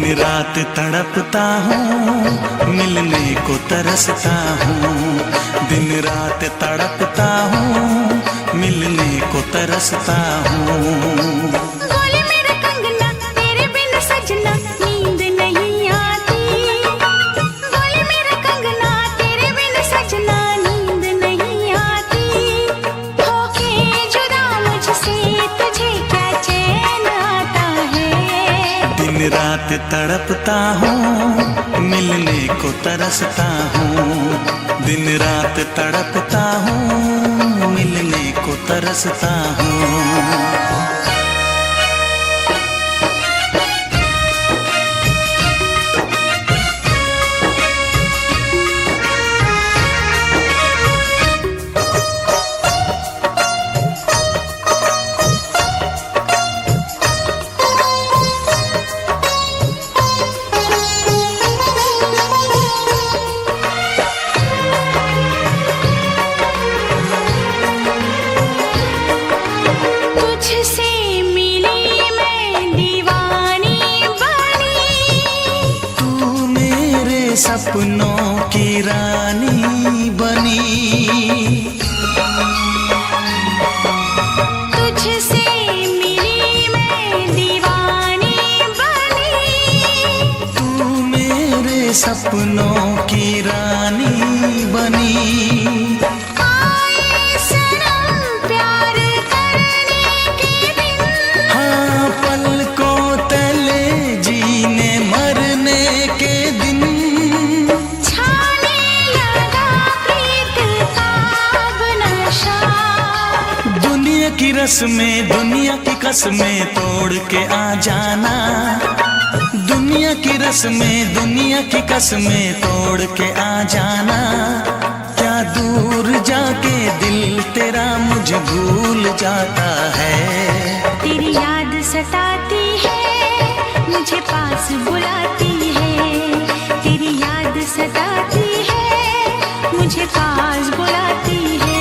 दिन रात तड़पता हूँ, मिलने को तरसता हूँ। दिन रात तड़पता हूँ, मिलने को तरसता हूँ। बोले मेरा कंगना तेरे बिन सजना नींद नहीं आती। बोले मेरा कंगना तेरे बिन सजना नींद नहीं आती। होके जुदा मुझसे तुझे क्या चैन आता है। दिन रात तड़पता हूँ, मिलने को तरसता हूँ। दिन रात तड़पता हूँ, मिलने को तरसता हूँ। सपनों की रानी बनी, तुझसे मिली मैं दीवानी बनी। तू मेरे सपनों की रानी बनी। आए सनम प्यार करने के दिन, हाँ पलकों तले जीने मरने के दिन। दुनिया की रस्में दुनिया की कसमें तोड़ के आ जाना। दुनिया की रस्में दुनिया की कसमें तोड़ के आ जाना। क्या दूर जाके दिल तेरा मुझे भूल जाता है। तेरी याद सताती है, मुझे पास बुलाती है। तेरी याद सताती है, मुझे पास बुलाती है।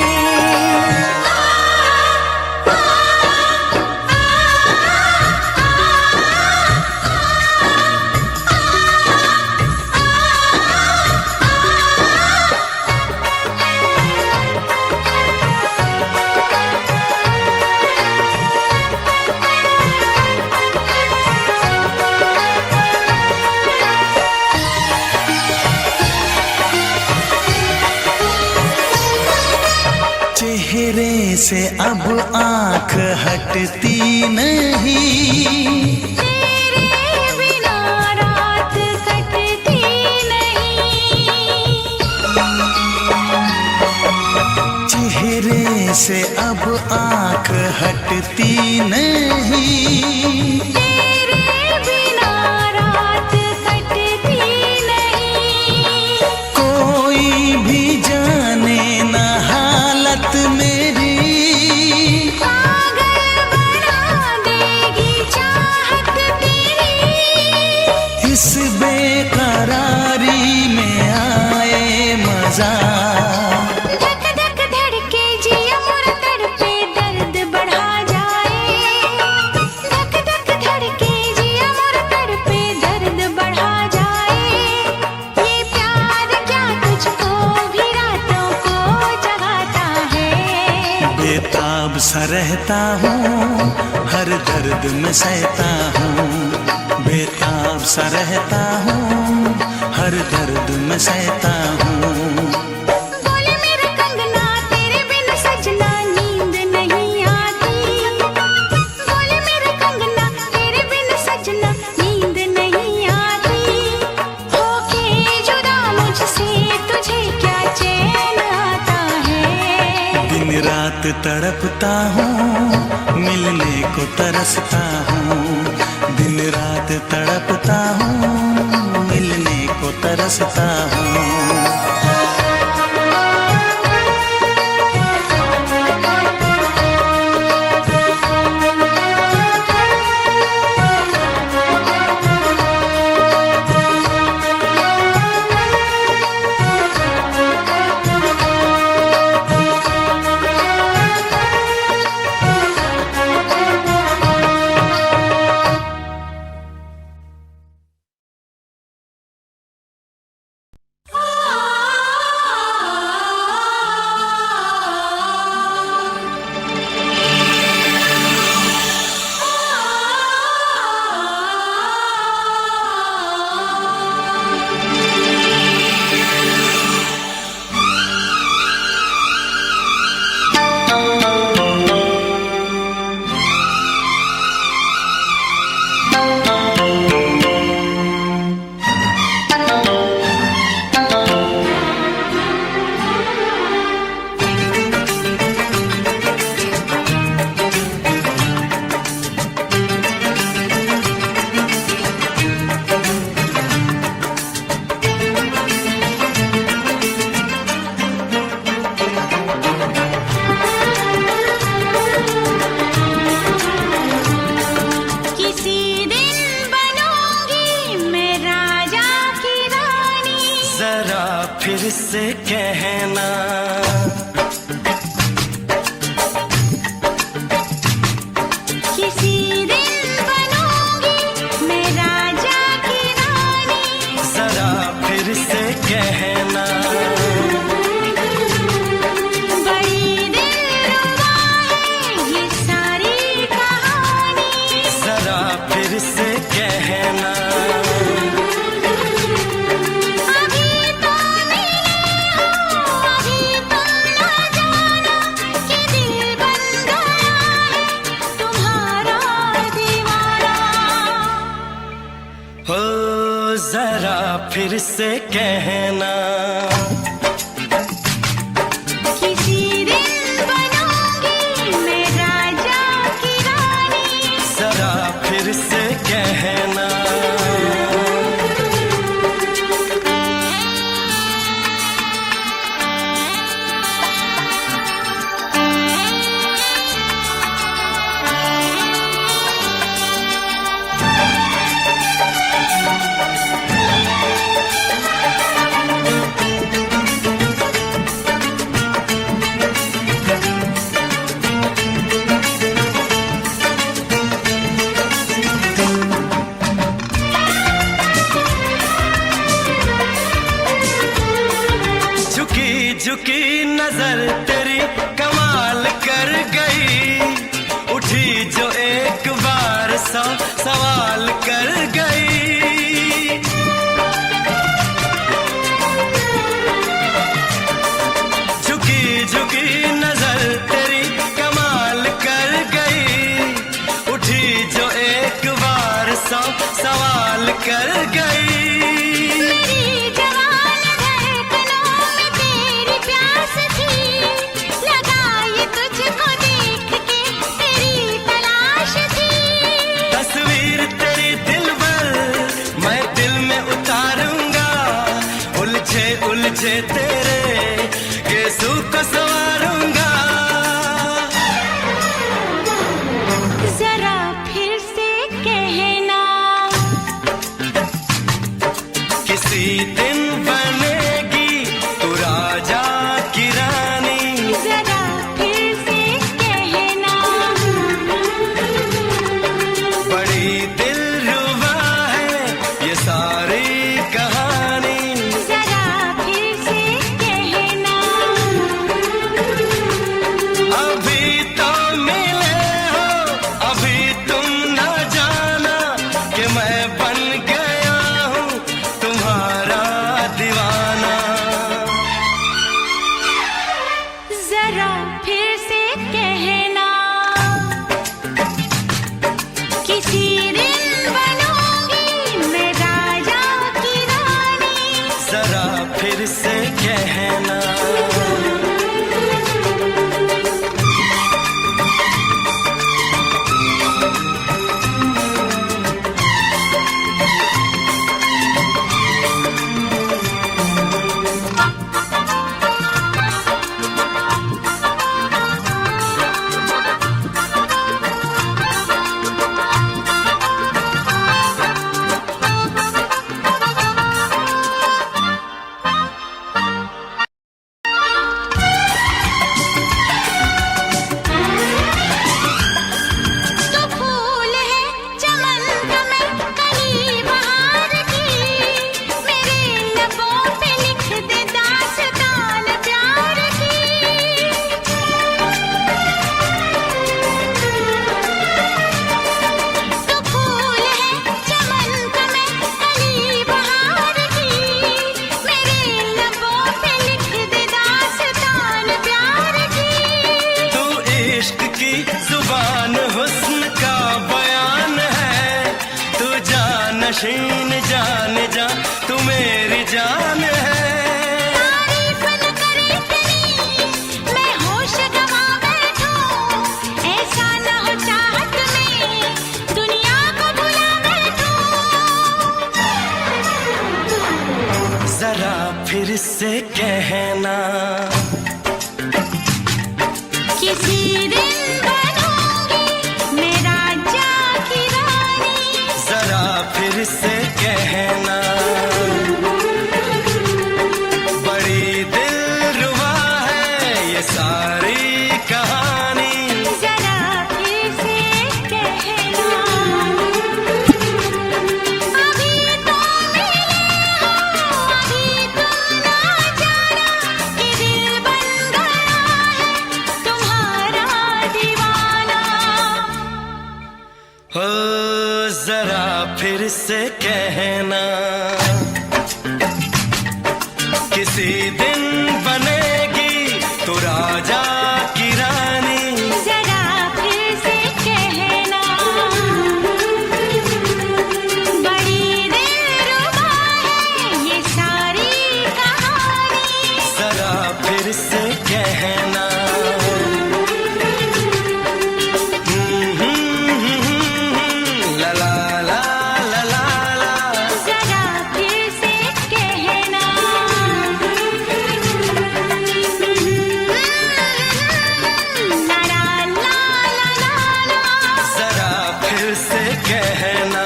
चेहरे से अब आँख हटती नहीं। तेरे बिना रात कटती नहीं। चेहरे से अब आँख हटती नहीं। तेरे बिना रात कटती नहीं। कोई भी जाने ना हालत मेरी। पागल बना देगी चाहत तेरी। इस बेकरारी में आए मजा। धक धक धड़के जिया मोर तड़पे दर्द बढ़ा जाए। धक धक धड़के जिया मोर तड़पे दर्द बढ़ा जाए। ये प्यार क्या तुझको भी रातों को जगाता है। बेताब सा रहता हूँ, हर दर्द में सहता हूँ। बेताब सा रहता हूँ, हर दर्द में सहता हूँ। बोले मेरा कंगना तेरे बिन सजना नींद नहीं आती। बोले मेरा कंगना तेरे बिन सजना नींद नहीं आती। होके जुदा मुझसे तुझे क्या चैन आता है। दिन रात तड़पता हूँ, मिलने को तरसता हूँ। दिन रात तड़पता हूँ, मिलने को तरसता हूँ। फिर से कहना। किसी दिन बनूंगी मैं राजा की रानी, जरा फिर से कहना। बड़ी दिलरुबा है ये सारी कहानी, जरा फिर से कहना। अभी तो मिले हो, अभी तुम ना जाना कि दिल बन गया है तुम्हारा दीवाना। हो जरा फिर से कहना। किसी दिन बनूंगी मैं राजा की रानी, जरा फिर से कहना। झुकी झुकी नजर तेरी कमाल कर गई, उठी जो एक बार सौ सवाल कर गई। झुकी झुकी नजर तेरी कमाल कर गई, उठी जो एक बार सौ सवाल कर गई। मेरी जवान धड़कनों में तेरी प्यास थी, लगाई तुझको देख के तेरी तलाश थी। तस्वीर तेरी दिल भर मैं दिल में उतारूंगा, उलझे उलझे तेरे केसू को संवारूंगा। जरा फिर से कहना, किसी दिन बनेगी तू राजा की रानी, जरा फिर से कहना। बड़ी दिलरुबा है ये सारी कहानी। जरा फिर से कहना, अभी तो मिले हो, अभी तुम न जाना कि मैं बन गया हूँ तुम्हारा दीवाना। जरा फिर से कहना, किसी दिन बनूंगी मैं राजा की रानी, जरा फिर से कहना। तो फूल है चमन का मैं कली बहार की, मेरे लबों पे लिख दे दास्तान प्यार की। तो फूल है चमन का मैं कली बहार की, मेरे लबों पे लिख दे दास्तान प्यार की। तू इश्क की जुबान हुस्न का बयान है, तू जानशीन जान जा तू मेरी जान है। तारीफ न करे इतनी मैं होश गवा बैठूं, ऐसा न हो चाहत में दुनिया को भुला बैठूं। जरा फिर से कहना, किसी दिन बनूंगी मैं राजा की रानी, जरा फिर से कहना। बड़ी जरा फिर से कहना, किसी दिन बनेगी तो राजा की रानी। जरा फिर से कहना, बड़ी दिलरुबा है ये सारी कहानी। जरा फिर से कहना, ला ला ला ला ला ला। जरा फिर से कहना, ला ला ला ला ला। जरा फिर से कहना।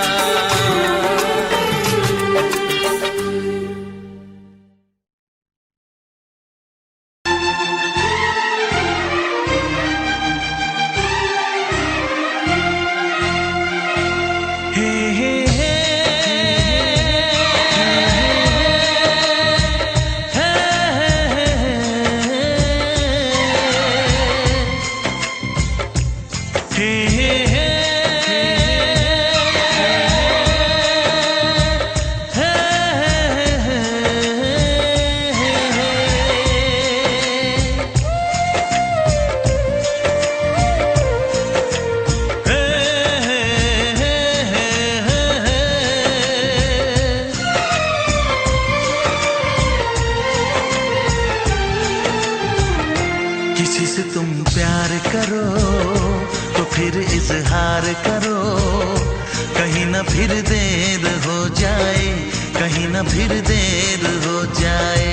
हे हे हे किसी से तुम प्यार करो तो फिर इजहार करो, कहीं ना फिर देर हो जाए, कहीं ना फिर देर हो जाए।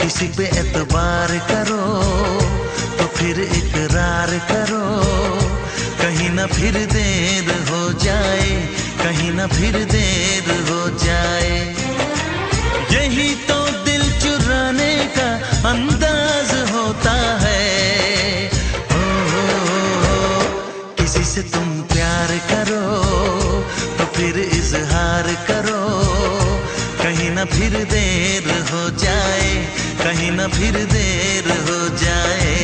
किसी पे एतबार करो तो फिर इकरार करो, कहीं ना फिर देर हो जाए, कहीं ना फिर देर हो जाए। यही तो दिल चुराने का अंदाज होता है। किसी से तुम प्यार करो तो फिर इजहार करो, कहीं ना फिर देर हो जाए, कहीं ना फिर देर हो जाए।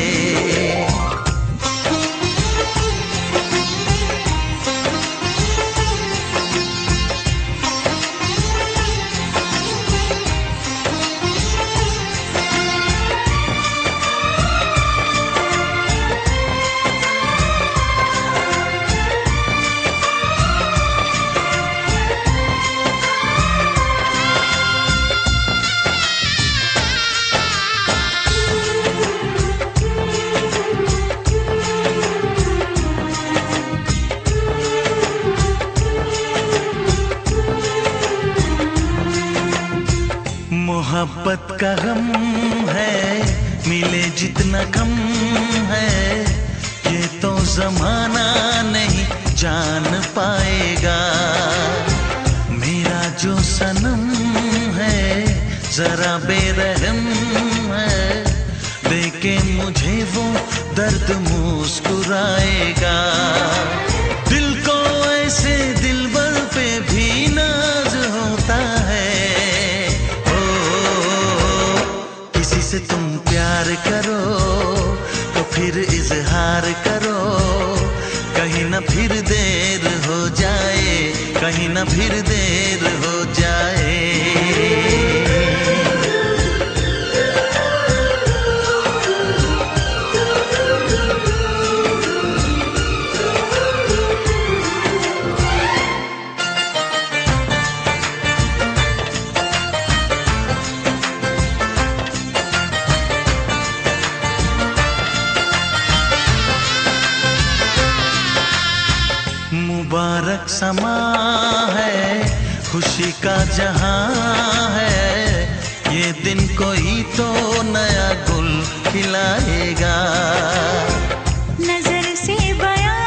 मोहब्बत का गम है, मिले जितना कम है, ये तो जमाना नहीं जान पाएगा। मेरा जो सनम है जरा बेरहम है, देखे मुझे वो दर्द मुस्कुराएगा। दिल को ऐसे दिलबर पे भी नाज होता है। किसी से तुम प्यार करो तो फिर इजहार करो, कहीं ना फिर देर हो जाए, कहीं ना फिर देर हो जाए। मुबारक समा है, खुशी का जहां है, ये दिन कोई तो नया गुल खिलाएगा। नजर से बयां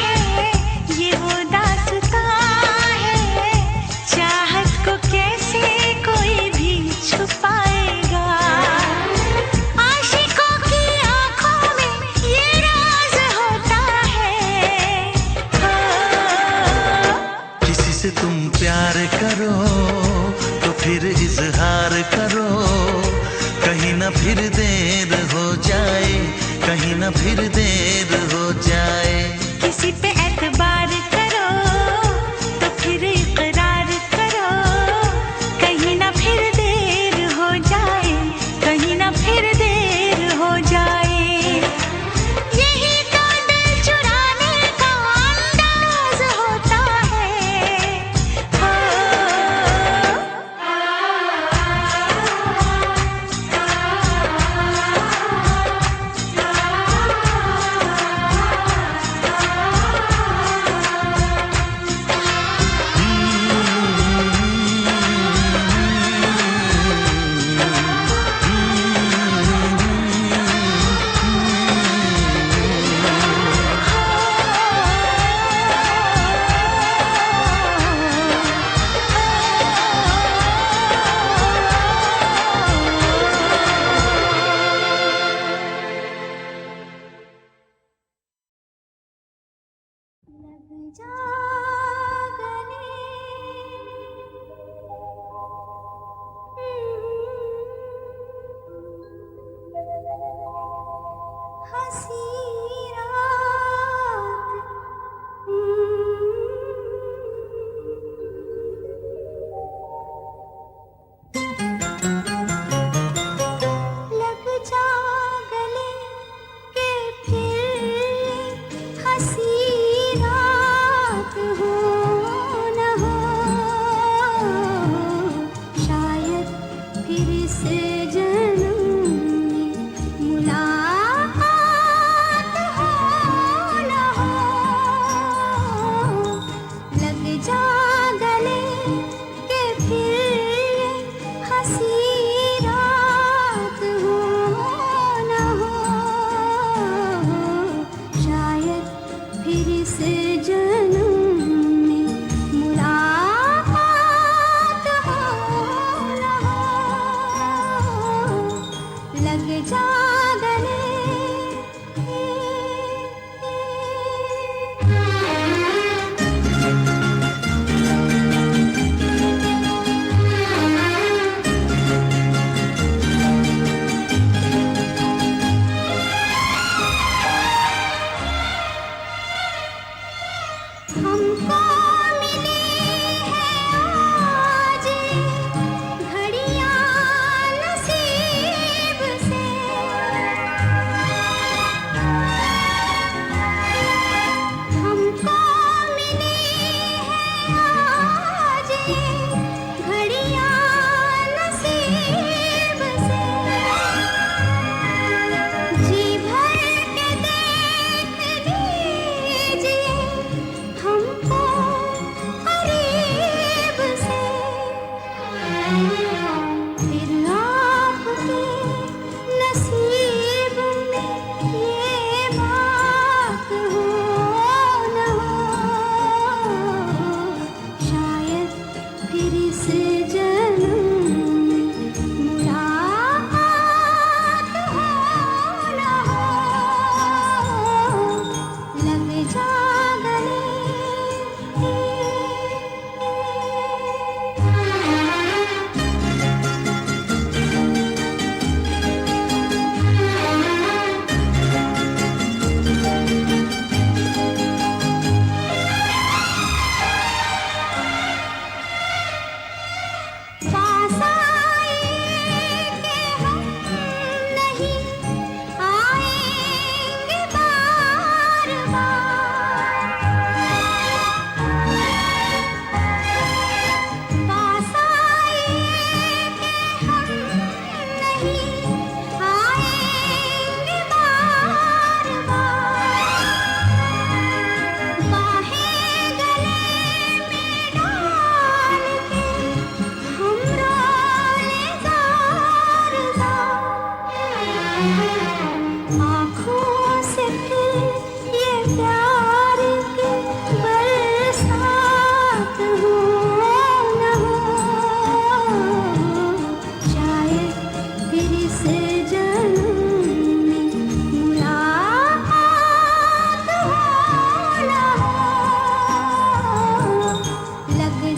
है ये वो दास्तां है, चाहत को कैसे कोई भी छुपाएगा। आशिकों की आंखों में ये राज होता है। किसी से तुम प्यार करो तो फिर इजहार करो, कहीं ना फिर देर हो जाए, कहीं ना फिर देर हो जाए। किसी पे एतबार करो तो फिर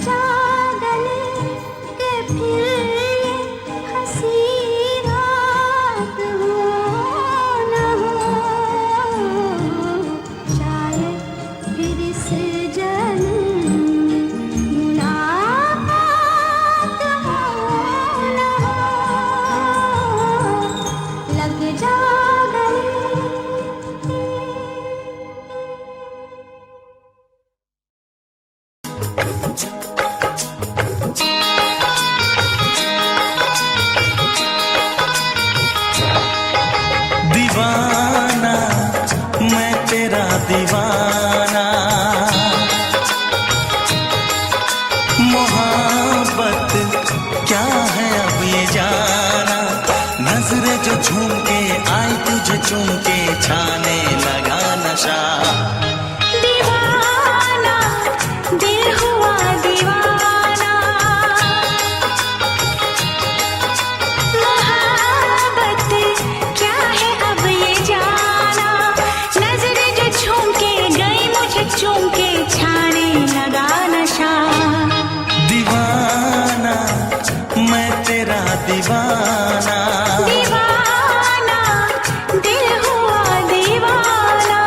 जा गले के फिर ये हंसी रात हो न हो, शायद फिर इस जन्म मुलाकात हो न हो, लग जा गले। दीवाना मैं तेरा दीवाना, मोहब्बत क्या है अब ये जाना, नजरें जो झूम के आई तुझे चूम के छाने लगा नशा। दीवाना दिल हुआ दीवाना, मोहब्बत क्या है अब ये जाना, नजरें जो झूम के गई मुझे चूम के छाने लगा नशा। दीवाना मैं तेरा दीवाना, दीवाना दिल हुआ दीवाना।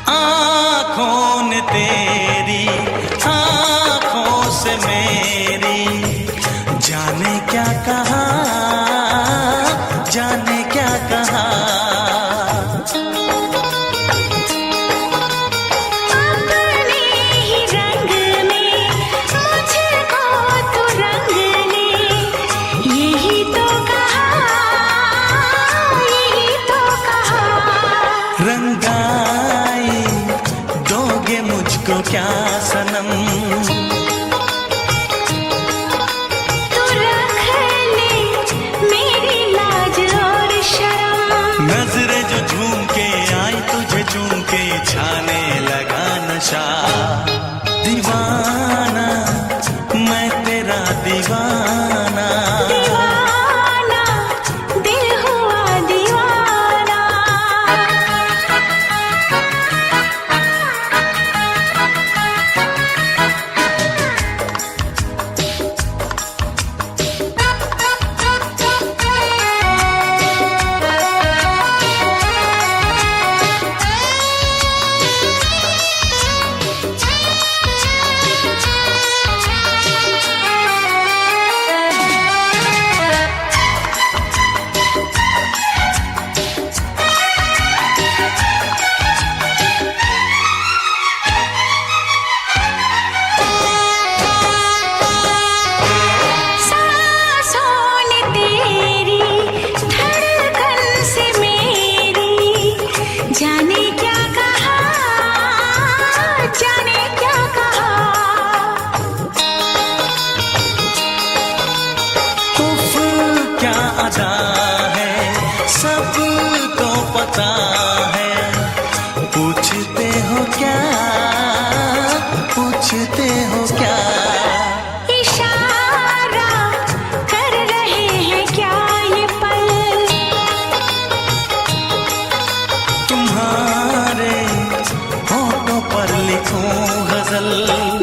आँखों ने तेरी आँखों से मेरी जाने क्या कहा, जाने क्या कहा। अपने ही रंग में मुझको तो रंग ले, यही तो कहा, यही तो कहा। रंगाई दोगे मुझको क्या सनम, तू रख ले मेरी लाज और शर्म, नजरें जो झूम के आई तुझे चूम के छाने लगा नशा। दीवाना मैं तेरा दीवाना, दीवाना दिल हुआ दीवाना। पूछते हो क्या? इशारा कर रहे हैं क्या ये पल? तुम्हारे होठों पर लिखूं गजल।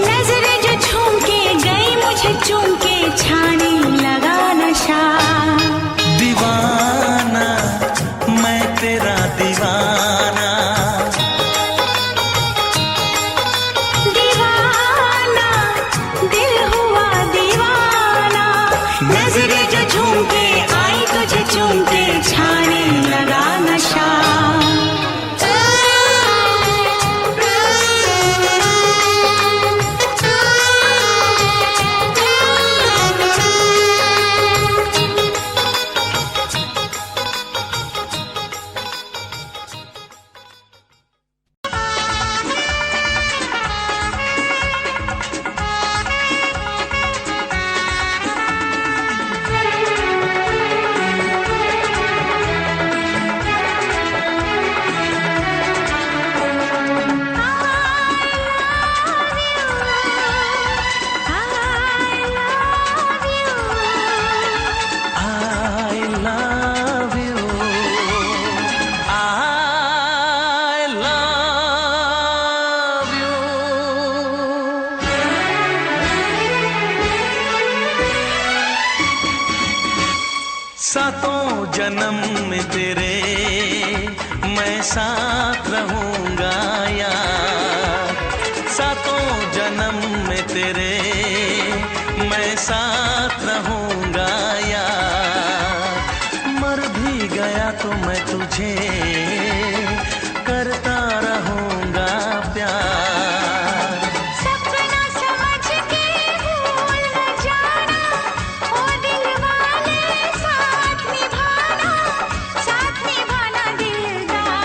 नजरें जो झूम के गई मुझे चूम के छाने लगा नशा। दीवाना मैं तेरा दीवाना, दीवाना दिल हुआ दीवाना। नजरें जो झूम के आई तुझे चूम के छाने लगा नशा। सातों जन्म में तेरे मैं साथ रहूंगा यार, सातों जन्म में तेरे मैं साथ रहूंगा यार। मर भी गया तो मैं तुझे करता रहूंगा प्यार। सपना समझ के भूल न जाना, ओ दिल वाले साथ निभाना दिलदार।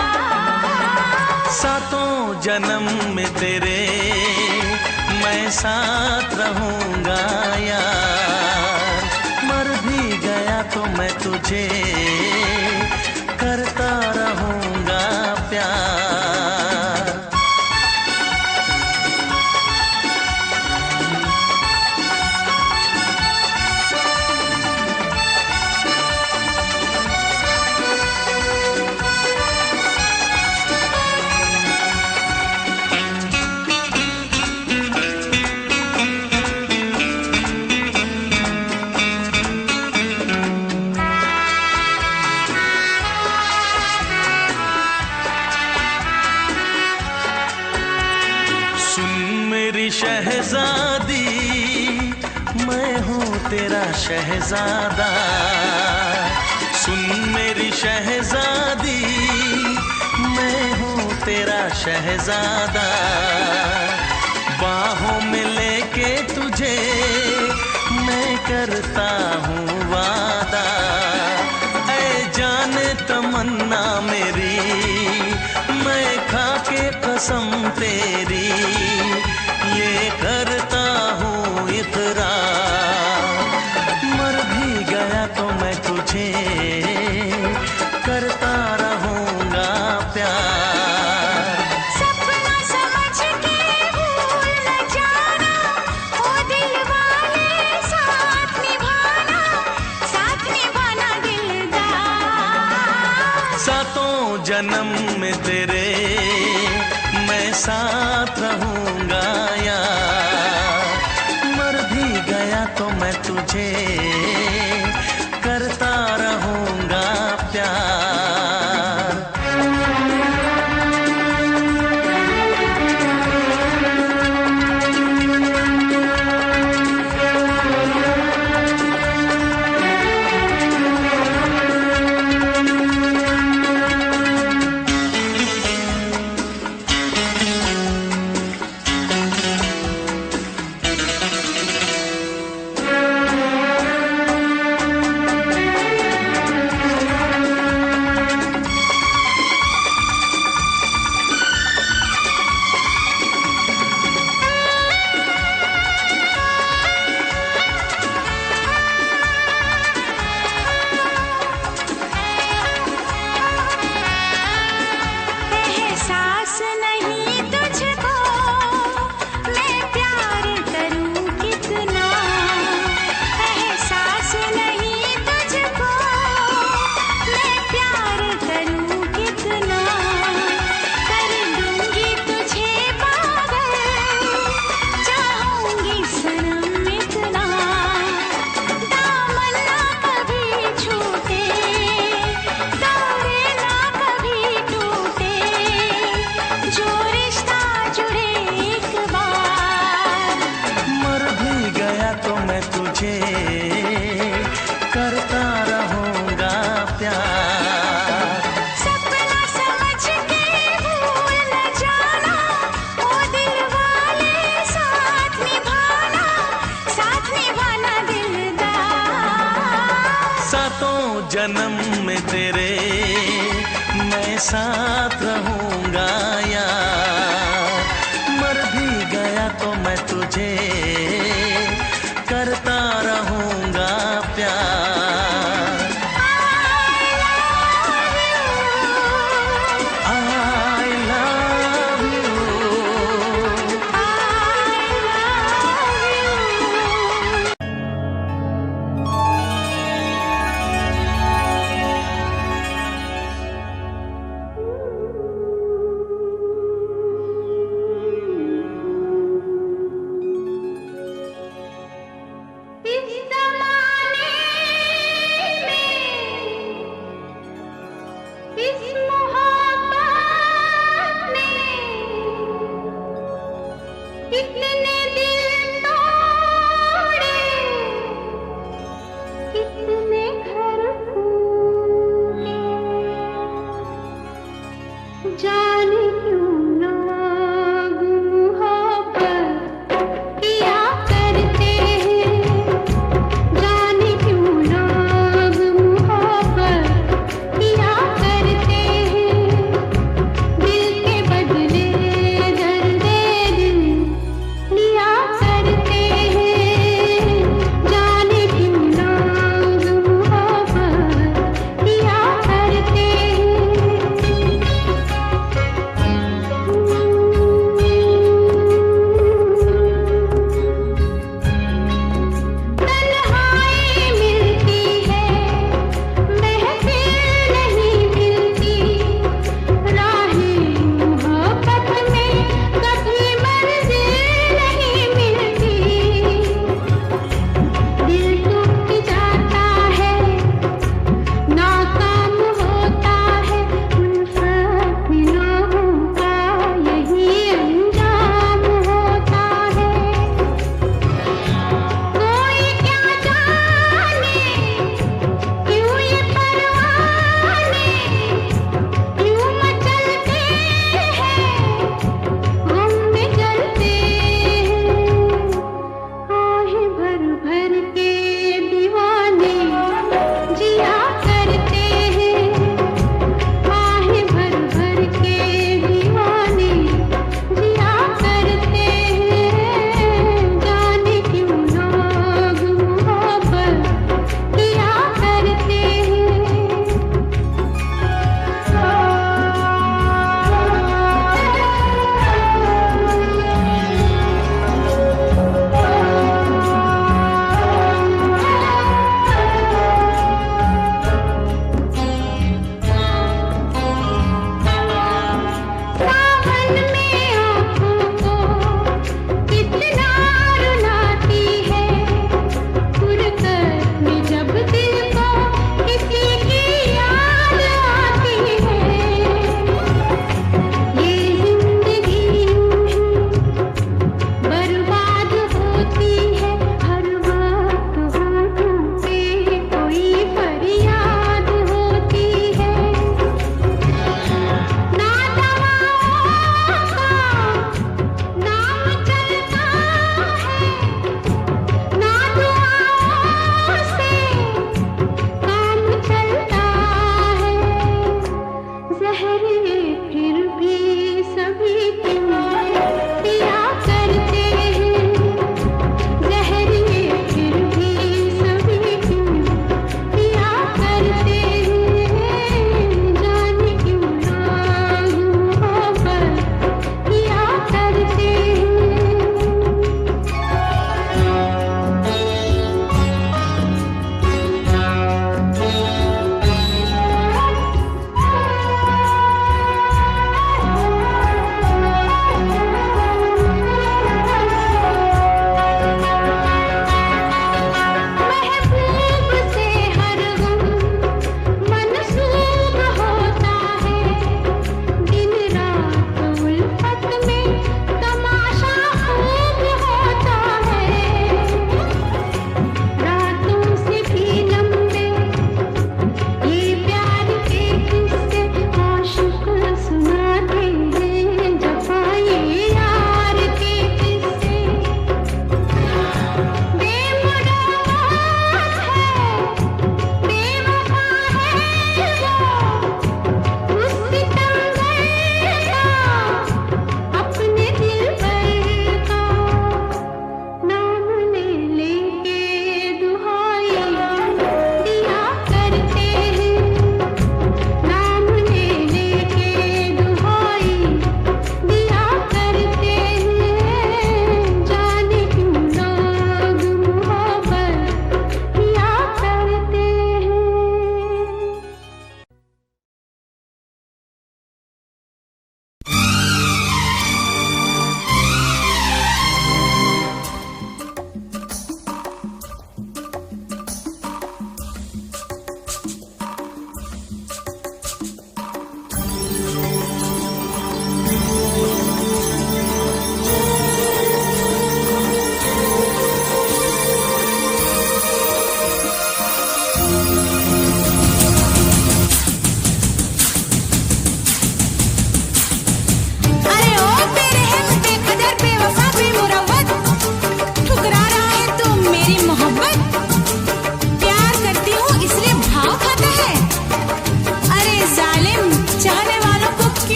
सातों जन्म में तेरे मैं साथ रहूंगा यार। मर भी गया तो मैं तुझे करता रहूंगा प्यार। शहजादी मैं हूँ तेरा शहजादा, सुन मेरी शहजादी मैं हूँ तेरा शहजादा। बाहों में लेके तुझे मैं करता हूँ वादा, ऐ जाने तमन्ना मेरी मैं खा के कसम तेरी ये करता हूँ इकरार। मर भी गया तो मैं तुझे करता रहूंगा प्यार। सपना समझ के भूल न जाना, ओ दिल वाले साथ निभाना दिलदार। सातों जन्म में तेरे मैं साथ रहूंगा यार। मर भी गया तो मैं तुझे करता रहूंगा प्यार। जन्म में तेरे मैं साथ रहूंगा यार। मर भी गया तो मैं तुझे करता रहूंगा प्यार। I love you।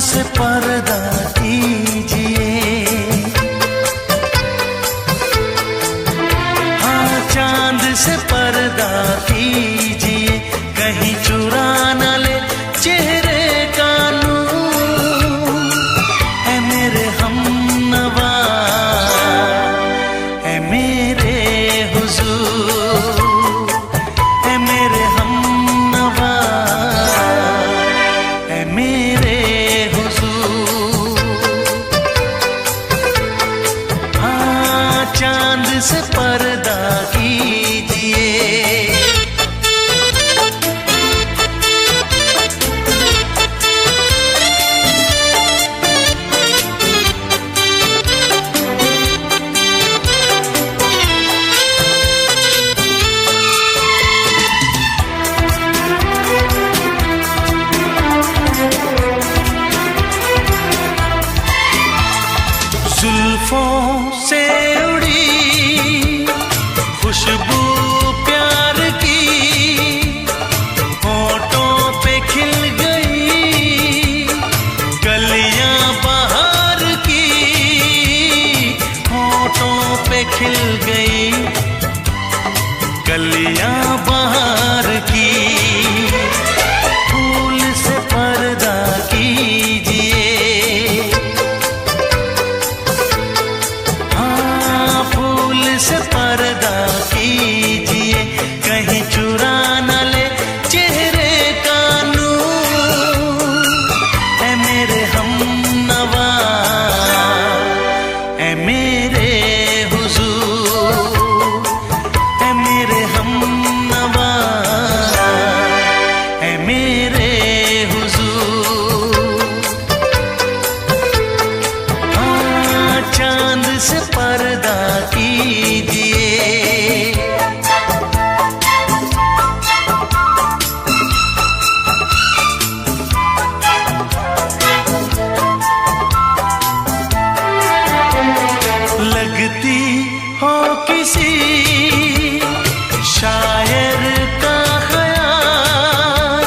से पर्दा कीजिए, हाँ चांद से पर्दा कीजिए, कहीं चुरा न ले चेहरे का नूर। ऐ मेरे हमनवा, ऐ मेरे हुजूर, ऐ मेरे हमनवा, ऐ मेरे हुजूर। हाँ चांद से पर्दा कीजिए। जुल्फों से उड़ी खुशबू प्यार की, होठों पे खिल गई कलियां बहार की, होठों पे खिल गई कलियां बहार की। फूल से पर्दा कीजिए, से पर्दा कीजिए, कहीं चुरा न ले चेहरे का नूर। ऐ मेरे हमनवा, ऐ मेरे हुजूर, ऐ मेरे हमनवा, ऐ मेरे हुजूर। हाँ चांद से पर्दा कीजिए। लगती हो किसी शायर का ख्याल,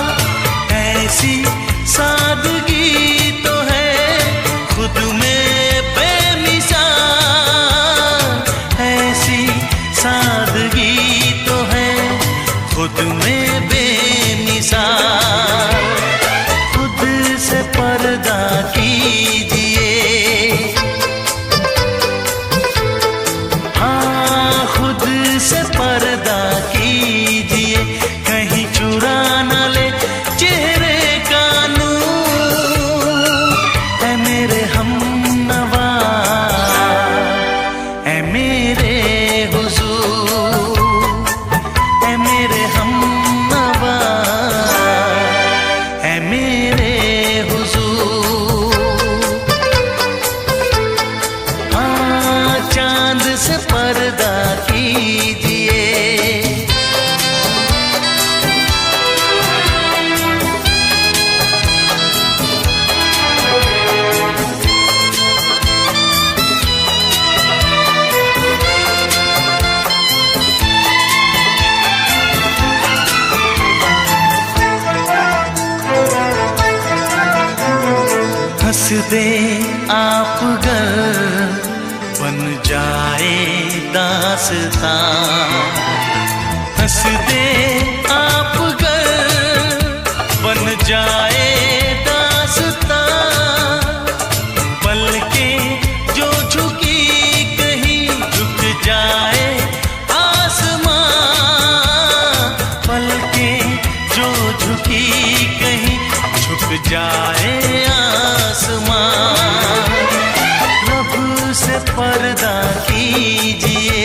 ऐसी सादगी तो है खुद में बेमिसाल, ऐसी सादगी तो है खुद में बेमिसाल। खुद से पर्दा कीजिए, हाँ खुद से पर्दा कीजिए, कहीं चुरा न ले चेहरे का नूर। ऐ मेरे हमनवा, ऐ मेरे हुजूर, ऐ मेरे हमनवा, ऐ मेरे हुजूर। हाँ चांद से पर्दा कीजिए। हंस दे आप गर बन जाए दास्तां, हंस दे आप गर बन जाए दास्तां। पलकें जो झुकी कहीं झुक जाए आसमां, पलकें जो झुकी कहीं झुक जाए आसमां। रब से पर्दा कीजिए,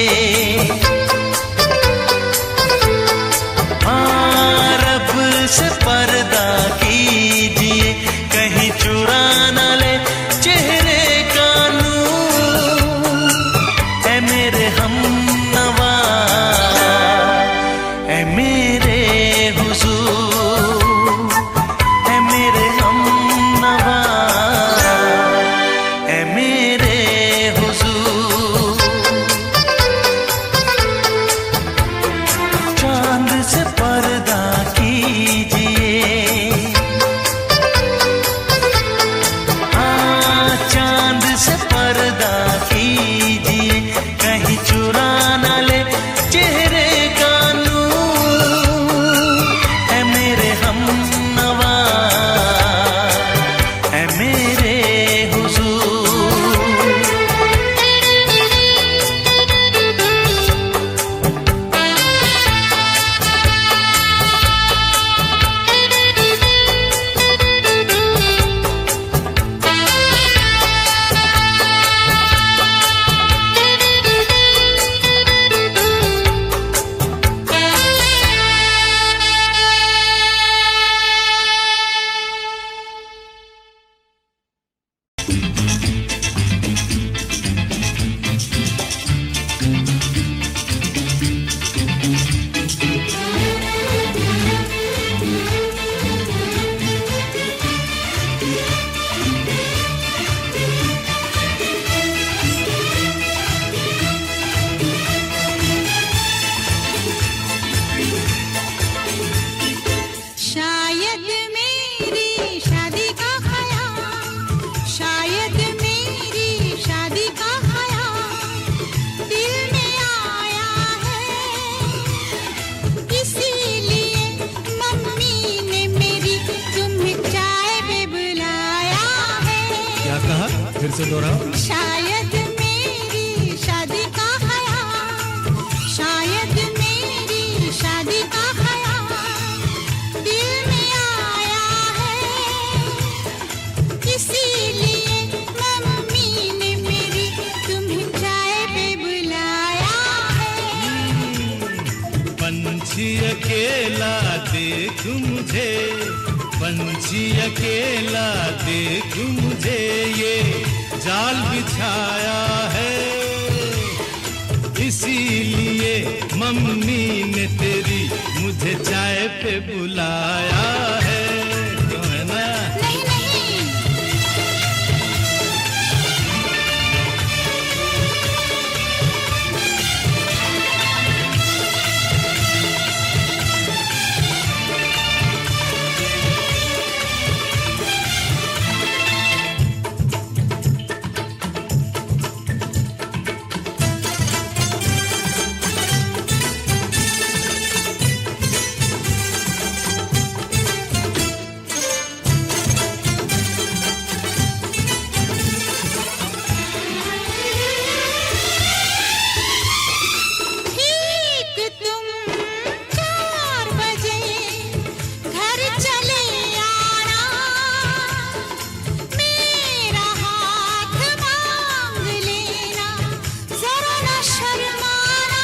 दोहराओ। शायद मेरी शादी का ख्याल, शायद मेरी शादी का ख्याल दिल में आया है, इसीलिए मम्मी ने मेरी तुम्हें चाय पे बुलाया है। पंछी अकेला देख मुझे, पंछी अकेला देख मुझे, ये जाल बिछाया है, इसीलिए मम्मी ने तेरी मुझे चाय पे बुलाया है। क्यों है ना? नहीं नहीं, ठीक तुम 4 बजे घर चले आना, मेरा हाथ मांग लेना, जरा न शर्माना।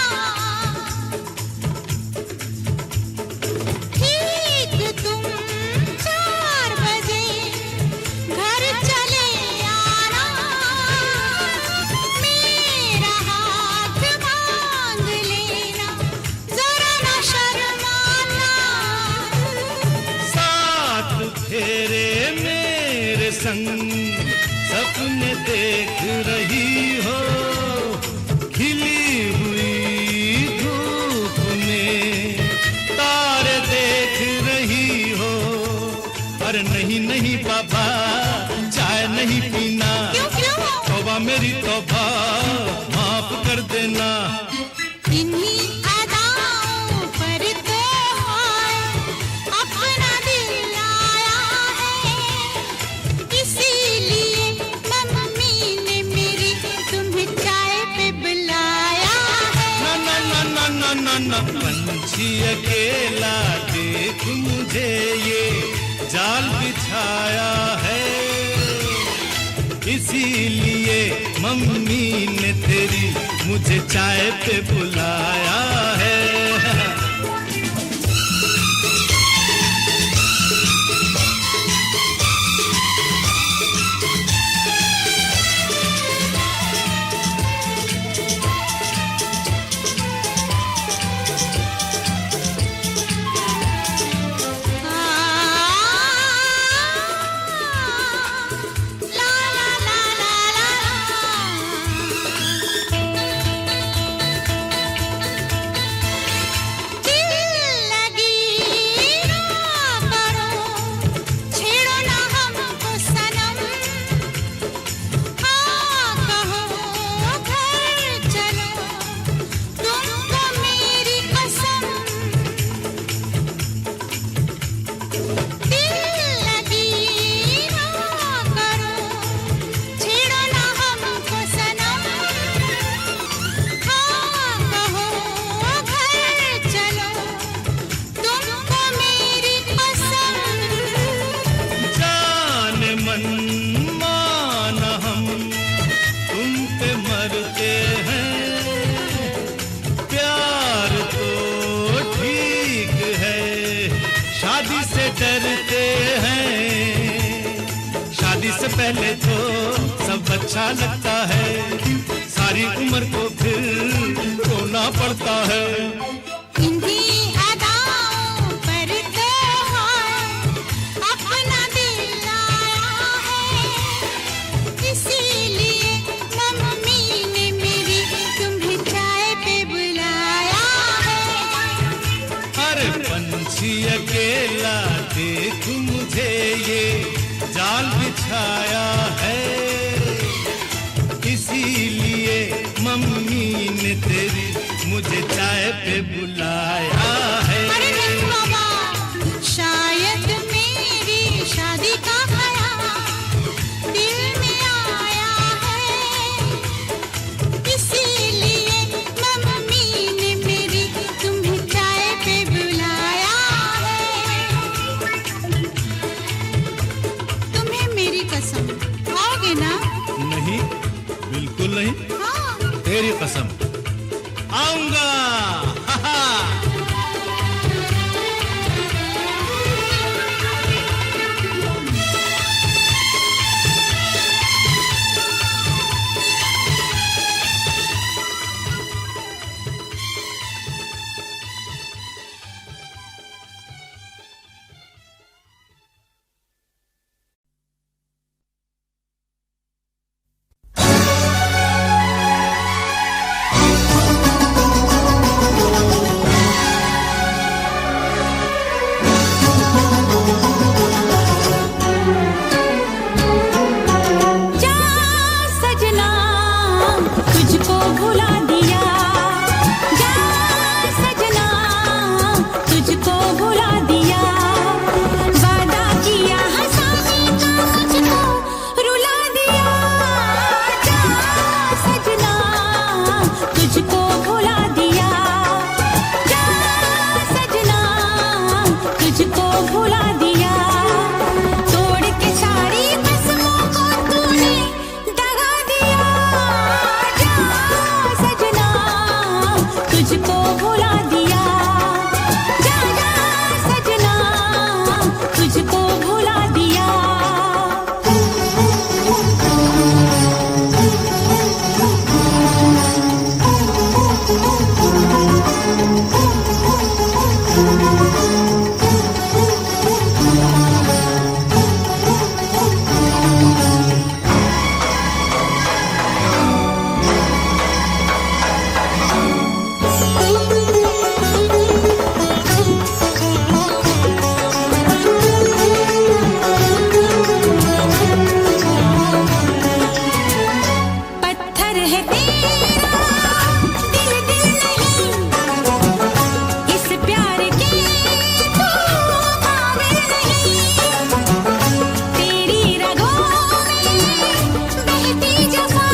ठीक तुम 4 बजे घर चले आना, मेरा हाथ मांग लेना, जरा न शर्माना। साथ फेरे मेरे संग सपने देख रही हो, खिली हुई धूप में तारे देख रही हो। अरे नहीं नहीं बाबा, चाय नहीं पीना, क्यों क्यों? तौबा मेरी तौबा, माफ कर देना। इन्हीं अदाओं पर तो हाय अपना दिल आया है, इसीलिए मम्मी ने मेरी तुम्हें चाय पे बुलाया है। ना ना ना ना ना ना ना, पंछी अकेला देख मुझे, ये जाल बिछाया है, इसीलिए मम्मी ने तेरी मुझे चाय पे बुलाया है। ला ला ला ला ला, दिल लगी ना करो, छेड़ो ना हमको सनम, हाँ कहो घर चलो, तुमको मेरी कसम। दिल लगी ना करो, छेड़ो ना हमको सनम, हाँ कहो घर चलो, तुमको मेरी कसम। जान मन मान हम तुम पे मरते हैं, प्यार तो ठीक है, शादी से डरते हैं। शादी से पहले तो सब अच्छा लगता है, सारी उम्र को फिर रोना पड़ता है। इन्हीं अदाओं पर तो हाय अपना दिल आया है, इसीलिए मम्मी ने मेरी तुम्हें चाय पे बुलाया है। अरे पंछी अकेला देख मुझे, ये जाल बिछाया है, इसीलिए मम्मी ने तेरी मुझे चाय पे बुलाया है। अरे नहीं बाबा, शायद मेरी शादी का ख्याल दिल में आया तेरी कसम आऊंगा। हा हा। जा सजना तुझको भुला दिया, जा सजना तुझको भुला दिया, वादा किया हंसाने का मुझको रुला दिया, जा सजना तुझको भुला दिया, जा सजना तुझको भुला दिया, तोड़ के सारी कसमों को तूने दगा दिया, जा सजना तुझको भुला दिया, जा सजना तुझको भुला दिया। पत्थर है तेरा दिल दिल नहीं, इस प्यार के तू काबिल नहीं, तेरी रगों में बहती जफा,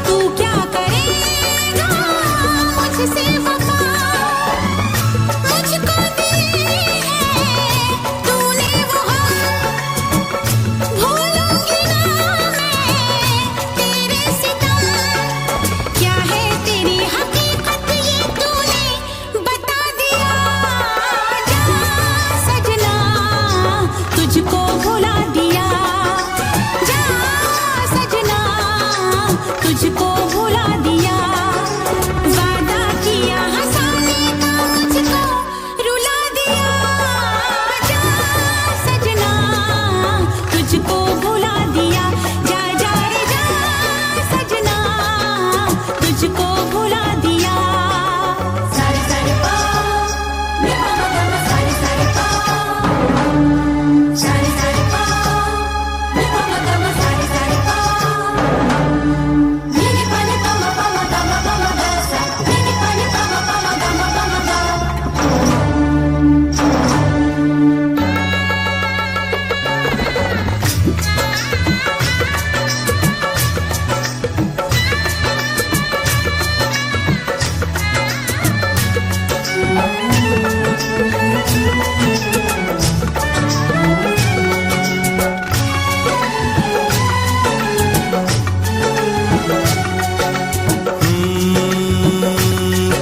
तू क्या करेगा मुझसे वफा, मुझको दी है तूने वो भूलूंगी ना मैं तेरे सितम, क्या है तेरी हकीकत ये तूने बता दिया, जा सजना तुझको भुला दिया, जा सजना तुझको भुला दिया, वादा किया हंसाने का मुझको रुला दिया, जा सजना तुझको भुला दिया, जा जा रे जा सजना तुझको भुला दिया। सारे सारे पा मे पा मा गा मा, सारे सारे पा, सारे सारे पा मे पा मा गा मा, सारे सारे पा, नी नी पा नी पा मा गा मा गा सा, नी नी पा नी पा मा गा मा गा।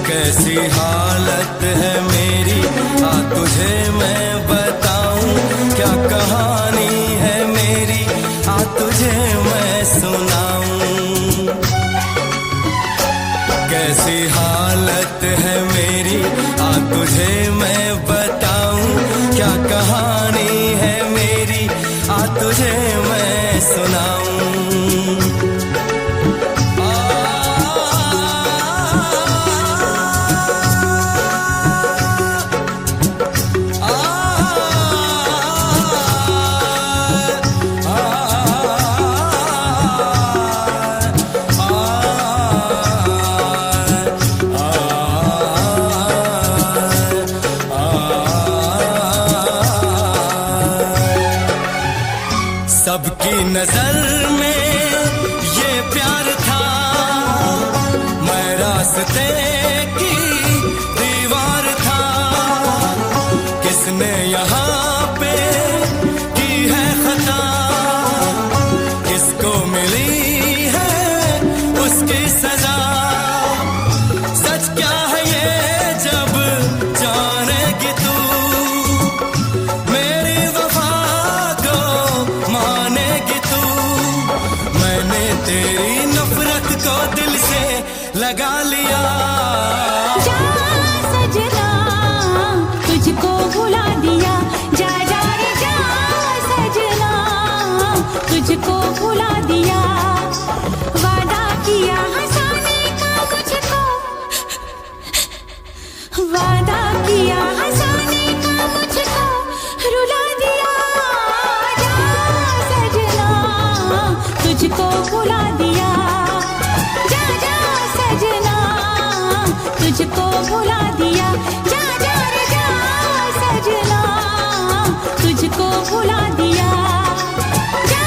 कैसी हालत है मेरी, आ तुझे मैं बताऊं, क्या कहानी है मेरी, आ तुझे मैं सुनाऊं, कैसी हालत है मेरी, आ तुझे मैं बताऊं, क्या कहानी है मेरी, आ तुझे मैं सुनाऊं। की सजा। सच क्या है ये जब जानेगी तू, मेरी वफा को मानेगी तू। मैंने तेरी नफरत को दिल से लगा लिया। जा सजना तुझको भुला दिया, जा जा रे जा सजना तुझको भुला दिया। वादा किया हंसाने का मुझको, वादा किया हंसाने का मुझको रुला दिया। जा सजना तुझको भुला दिया, जा जा सजना तुझको भुला दिया। जा जा रे जा सजना तुझको भुला दिया, जा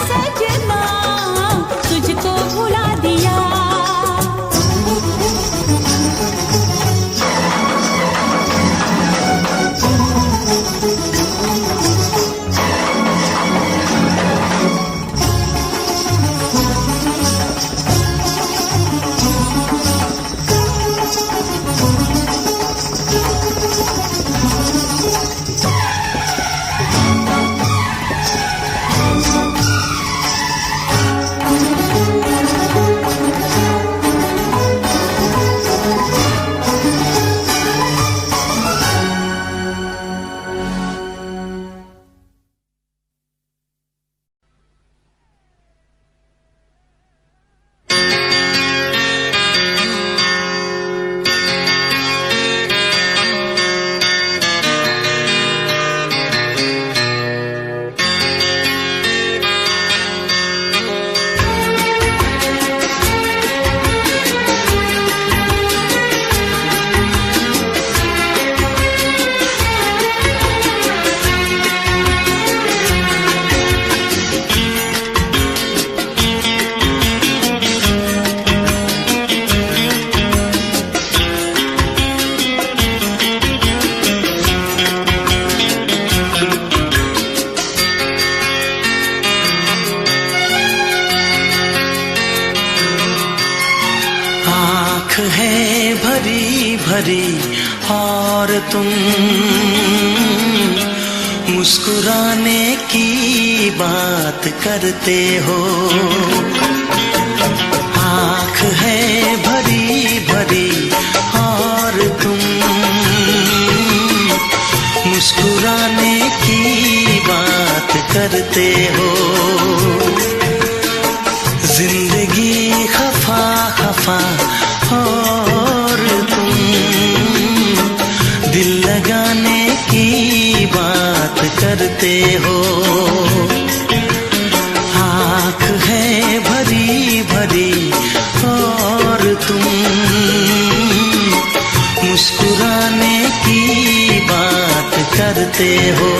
सजना तुझको भुला दिया। आँख है भरी भरी और तुम मुस्कुराने की बात करते हो। आँख है भरी भरी और तुम मुस्कुराने की बात करते हो। जिंदगी खफा खफा और तुम दिल लगाने की बात करते हो। आँख है भरी भरी और तुम मुस्कुराने की बात करते हो।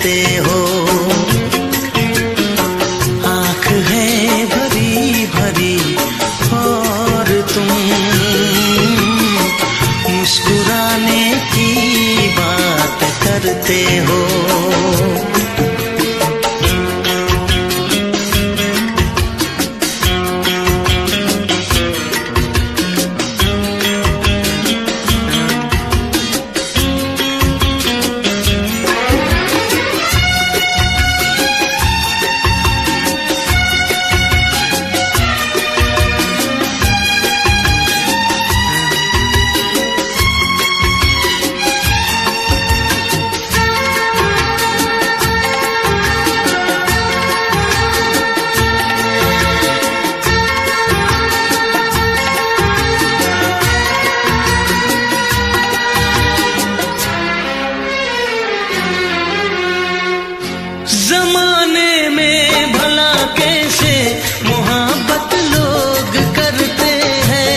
करते हो। आँख है भरी भरी और तुम मुस्कुराने की बात करते हो। जमाने में भला कैसे मोहब्बत लोग करते हैं।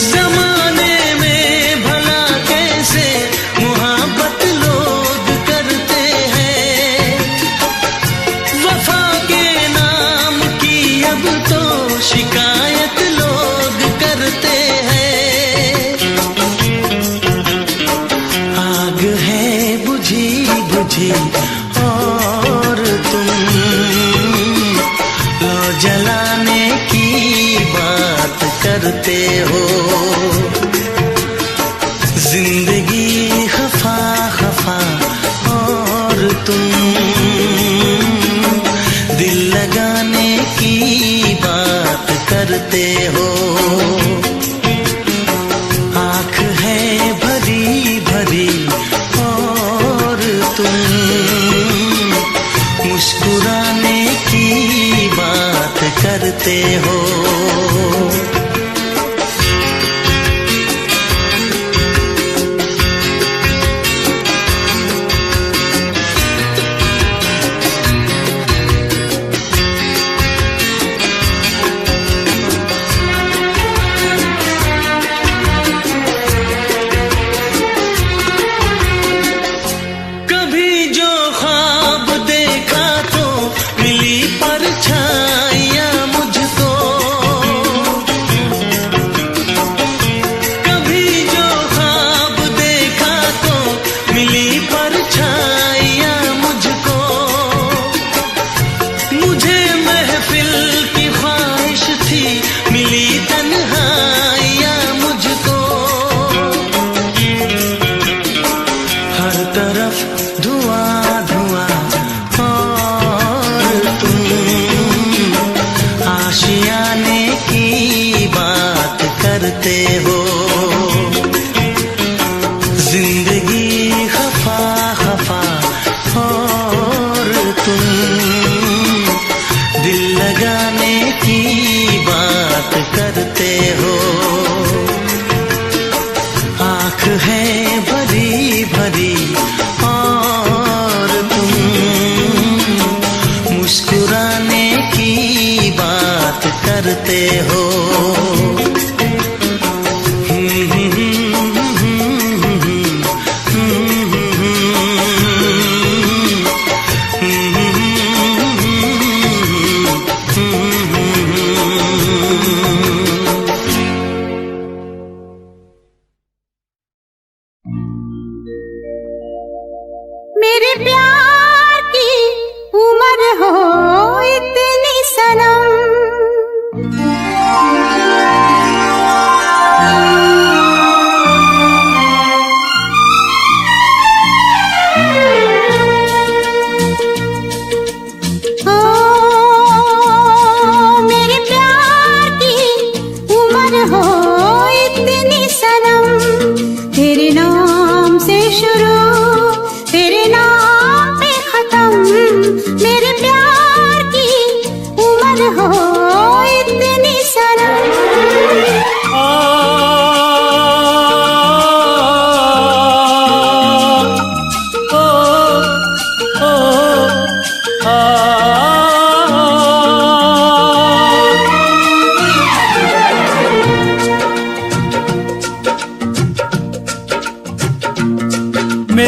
जमाने में भला कैसे मोहब्बत लोग करते हैं। वफा के नाम की अब तो शिकायत लोग करते हैं। आग है बुझी बुझी और तुम लो जलाने की बात करते हो। जिंदगी खफा खफा और तुम दिल लगाने की बात करते हो। आँख है भरी भरी और तुम मुस्कुराने की बात करते हो। धुआं धुआं और तुम आशियाने की बात करते हो। जिंदगी खफा खफा और तुम दिल लगाने की बात करते हो। आँख है भरी भरी और तुम मुस्कुराने की बात करते हो।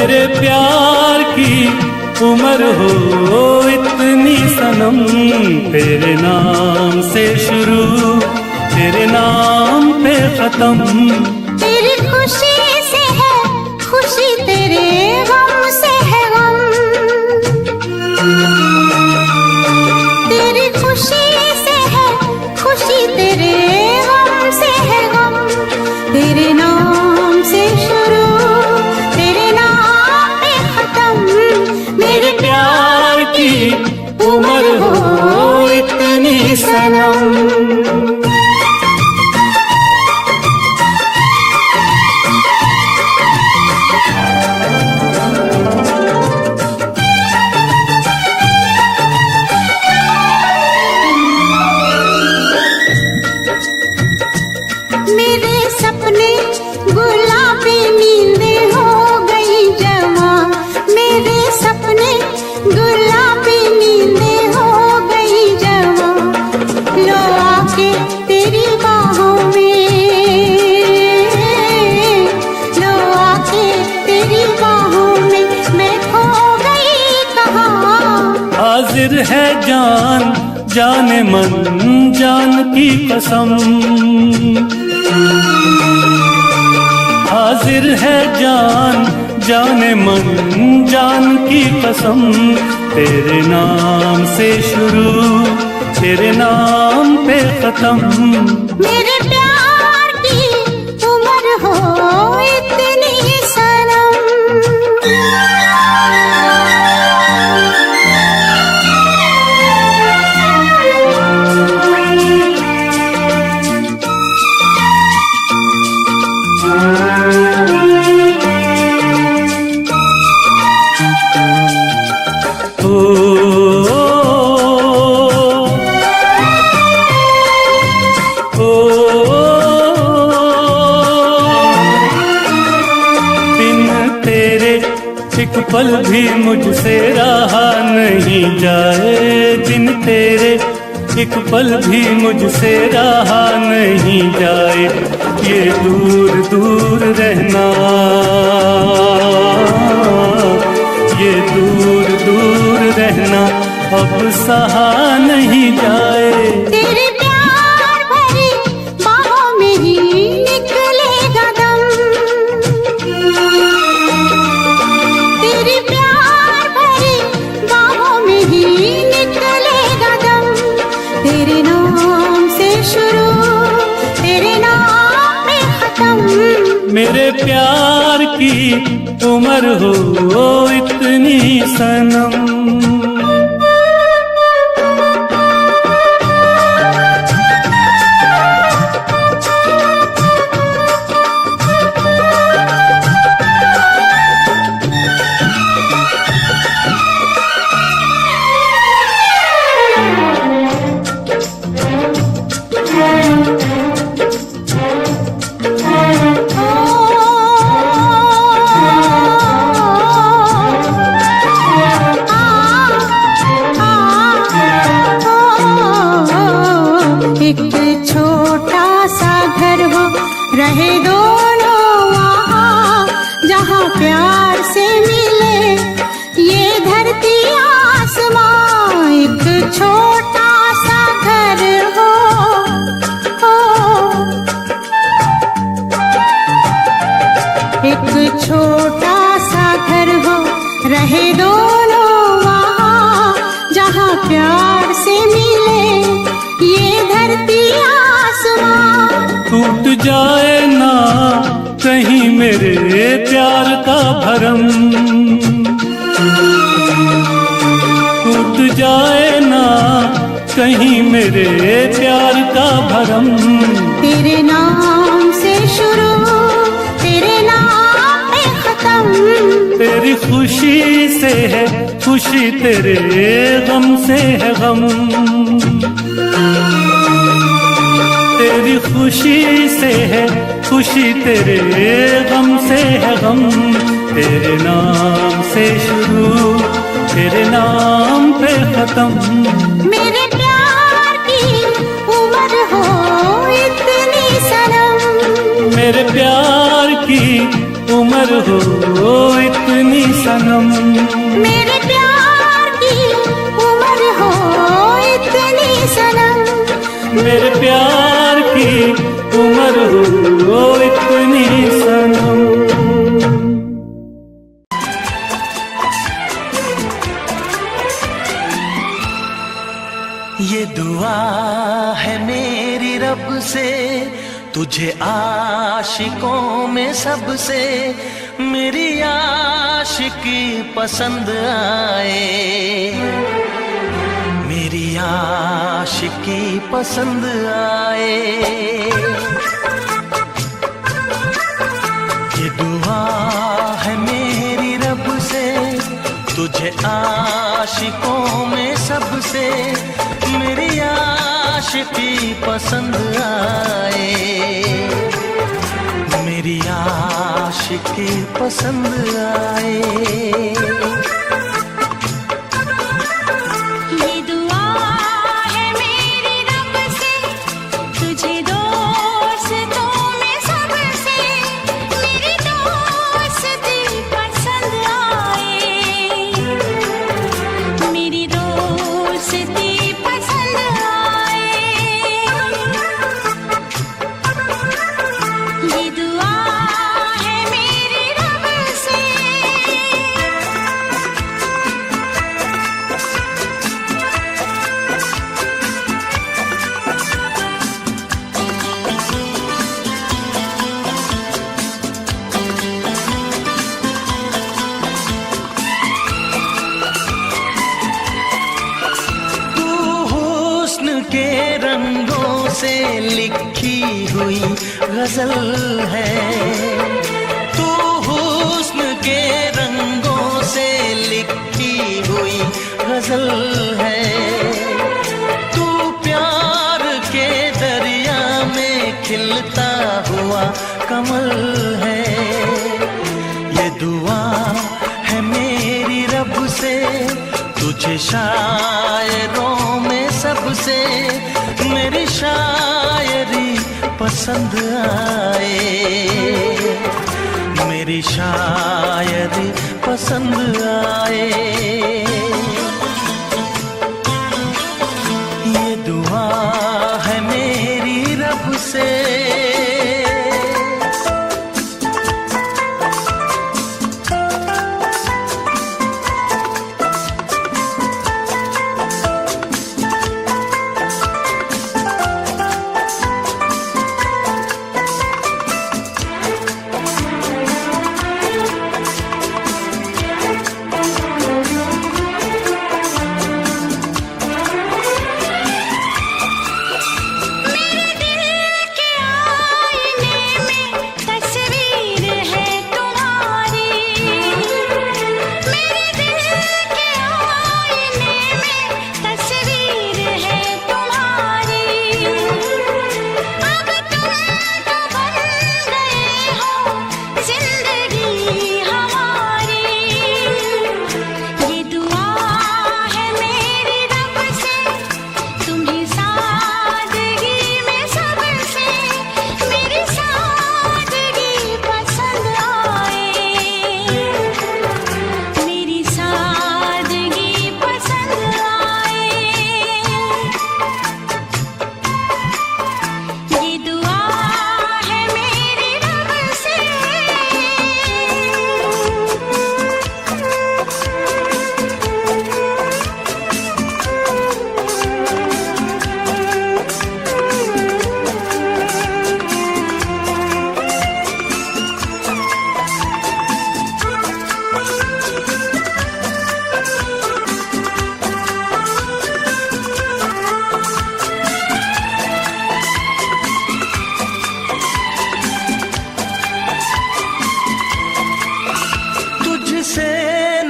मेरे प्यार की उम्र हो इतनी सनम, तेरे नाम से शुरू तेरे नाम पे खत्म। तेरी खुशी से है खुशी, तेरे गम से है गम। तेरी खुशी से है खुशी, तेरे गम से है गम। तेरे नाम से शुरू तेरे नाम पे खत्म। मेरे प्यार की उम्र हो इतनी सनम। मेरे सपने गुलाबी नींदें हो गई जवां। मेरे सपने गुलाबी नींदें हो गई जवां। लो आके तेरी बाहों में, लो आके तेरी बाहों में मैं खो गई कहाँ। हाजिर है जान जाने मन जान की कसम, हाजिर है जान जाने मन जान की कसम। तेरे नाम से शुरू तेरे नाम पे खत्म। मेरे प्यार की उम्र हो इतनी सनम। एक पल भी मुझसे रहा नहीं जाए, दिन तेरे एक पल भी मुझसे रहा नहीं जाए। ये दूर दूर रहना, ये दूर दूर रहना अब सहा नहीं जाए। तेरे प्यार भरी बाहों में ही निकलेगा दम। तेरे प्यार भरी बाहों में ही निकलेगा दम। तेरे नाम से शुरू तेरे नाम पे खत्म। मेरे प्यार की उम्र हो इतनी सनम। एक छोटा सा घर हो रहे दोनों वहाँ, जहाँ प्यार से मिले ये धरती आसमां। एक छोटा सा घर हो, एक छोटा सा घर हो रहे दोनों वहाँ, जहाँ प्यार से मिले ये धरती आसमां। टूट जाए ना कहीं मेरे प्यार का भरम, टूट जाए ना कहीं मेरे प्यार का भरम। तेरे नाम से शुरू तेरे नाम पे खत्म। तेरी खुशी से है खुशी, तेरे गम से है गम। तेरी खुशी से है खुशी, तेरे गम से है गम। तेरे नाम से शुरू तेरे नाम पे खत्म। मेरे प्यार की उम्र हो इतनी सनम। मेरे प्यार की उम्र हो इतनी सनम। मेरे प्यार की उम्र हो इतनी सनम, मेरे प्यार की उम्र हो इतनी सनम। ये दुआ है मेरी रब से, तुझे आशिकों में सबसे मेरी आशिकी पसंद आए, मेरी आशिकी पसंद आए। ये दुआ है मेरी रब से, तुझे आशिकों में सबसे मेरी आशिकी पसंद आए, मेरी आशिकी पसंद आए। ये दुआ है मेरी रब से, तुझे दोस्तों में सबसे मेरी दोस्ती पसंद आए, मेरी दोस्ती पसंद आए। ये दुआ है मेरी रब से। तू हुस्न के रंगों से लिखी हुई गजल है, तू हुस्न के रंगों से लिखी हुई गजल है। तू प्यार के दरिया में खिलता हुआ कमल है। ये दुआ है मेरी रब से, तुझे शायरों में सबसे मेरी शायरी पसंद आए, मेरी शायरी पसंद आए। ये दुआ है मेरी रब से।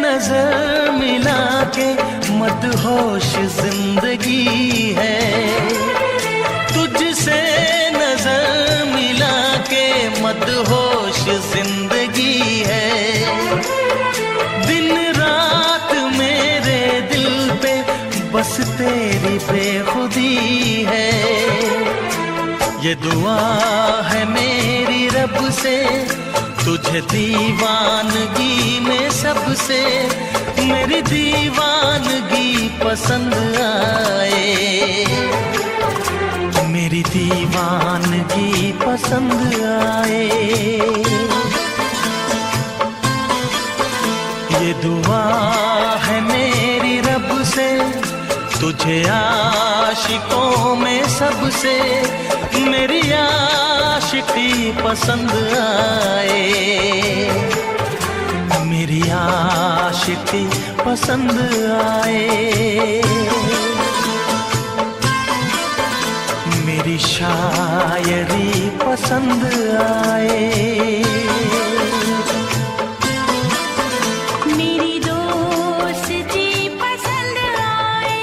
नजर मिला के मदहोश जिंदगी है, तुझसे नजर मिला के मदहोश जिंदगी है। दिन रात मेरे दिल पे बस तेरी बेखुदी है। ये दुआ है मेरी रब से, तुझे दीवानगी में सबसे मेरी दीवानगी पसंद आए, मेरी दीवानगी पसंद आए। ये दुआ है मेरी रब से, तुझे आशिकों में सबसे मेरी आशिकी पसंद आए, मेरी आशिकी पसंद आए। मेरी शायरी पसंद आए, मेरी दोस्ती पसंद आए।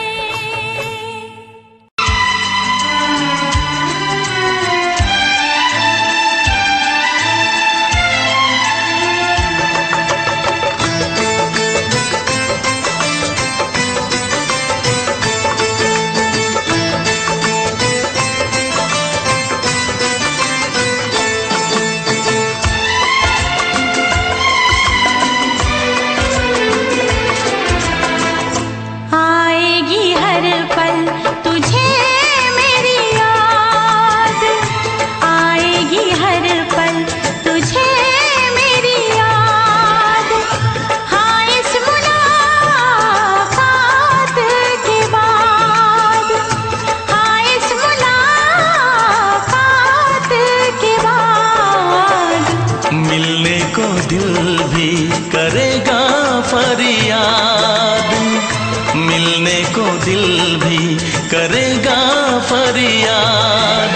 आएगी हर पल तुझे मेरी याद, आएगी हर पल तुझे मेरी याद। हाँ इस मुलाकात के बाद, हाँ इस मुलाकात के बाद मिलने को दिल भी करेगा फरियाद, मिलने को दिल भी करेगा फरियाद।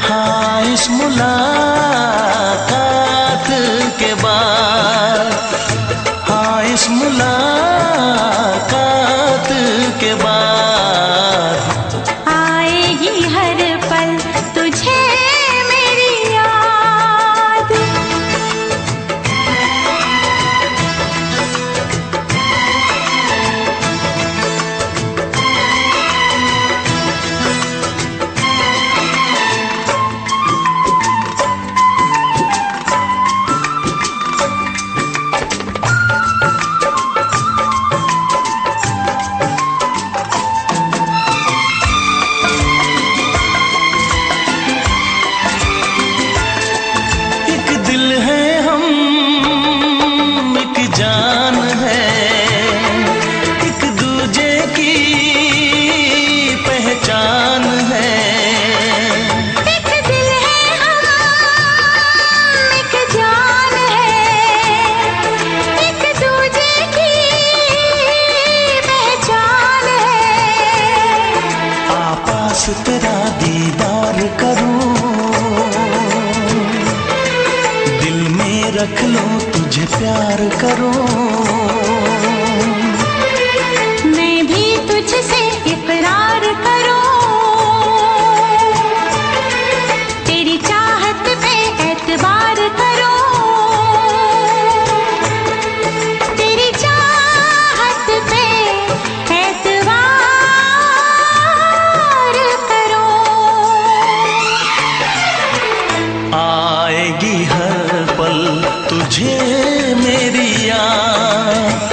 हाँ इस मुलाकात के बाद, हाँ इस मुलाकात के बाद आएगी हर पल तुझे मेरी याद। एक दिल है हम, एक जान है, एक दूजे की पहचान है। एक दिल है हम, एक जान है, एक दूजे की पहचान है। आपास तेरा दीदार करूं, दिल में रख लो तुझे प्यार करूं। मैं भी तुझसे इकरार करूं, तेरी चाहत पे एतबार करूं, तेरी चाहत पे एतबार करूं। आएगी हर पल तुझे मेरी याद,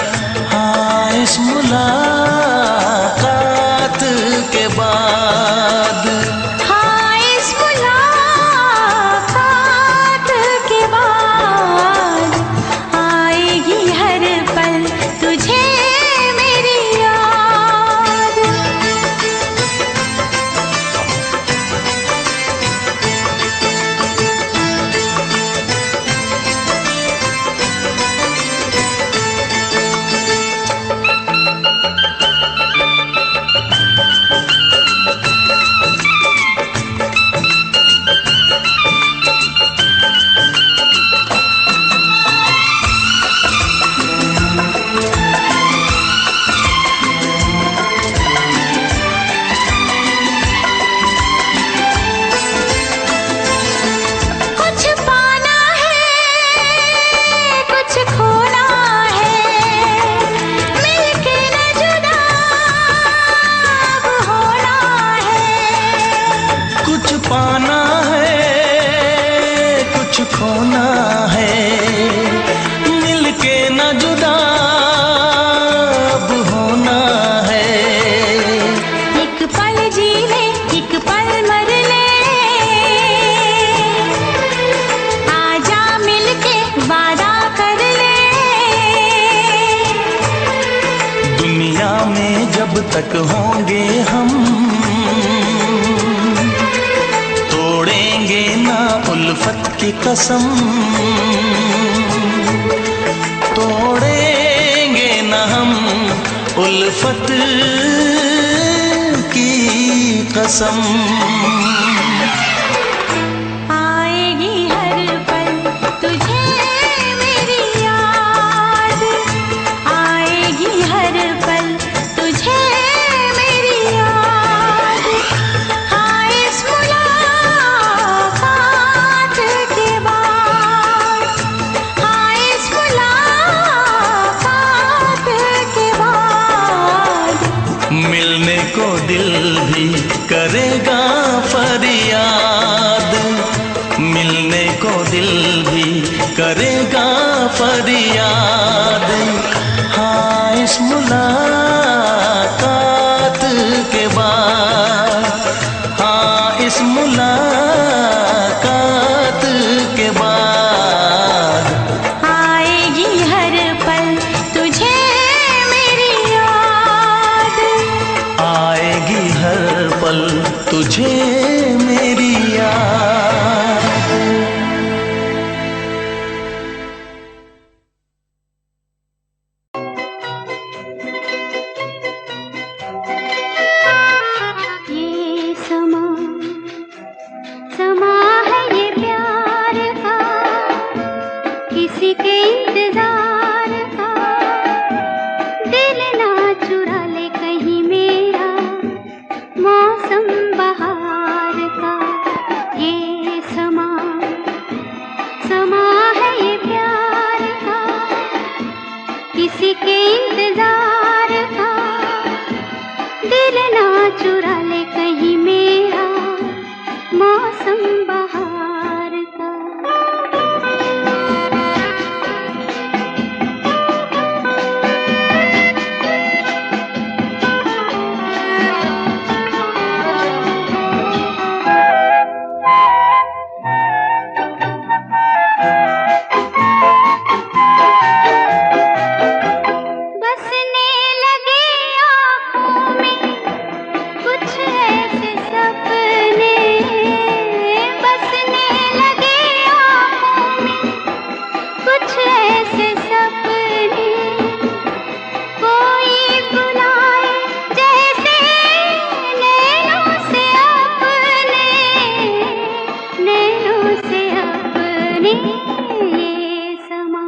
कुछ खोना है, मिलके न जुदा अब होना है। एक पल जी ले, एक पल मर ले, आजा मिलके वादा कर ले। दुनिया में जब तक होंगे हम, तोड़ेंगे ना उल्फत की कसम, तोड़ेंगे ना हम उल्फत की कसम। आएगी हर पल तुझे मेरी याद, आएगी हर पल तुझे मेरी याद। हाँ इस मुलाकात के बाद, हाँ इस मुलाकात के बाद, मिलने को दिल भी करेगा फरियाद, मिलने को दिल भी करेगा फरियाद। हाँ इस मुलाकात के बाद, हाँ इस मुलाकात के बाद, आएगी हर पल तुझे मेरी याद, आएगी हर पल तुझे मेरी याद। ये समा समा है ये प्यार का, किसी के इंतजार का। दिल ना चुरा ले कहीं मेरा मौसम बहार का। ये समा समा है ये प्यार का, किसी के इंतजार का। दिल ना चुरा ले कहीं मेरा मौसम बहार का। बसने लगे आँखों में कुछ ऐसे सपने, बसने लगे आँखों में कुछ ऐसे सपने। कोई बुलाए जैसे नैनों से अपने, नैनों से अपने। ये समा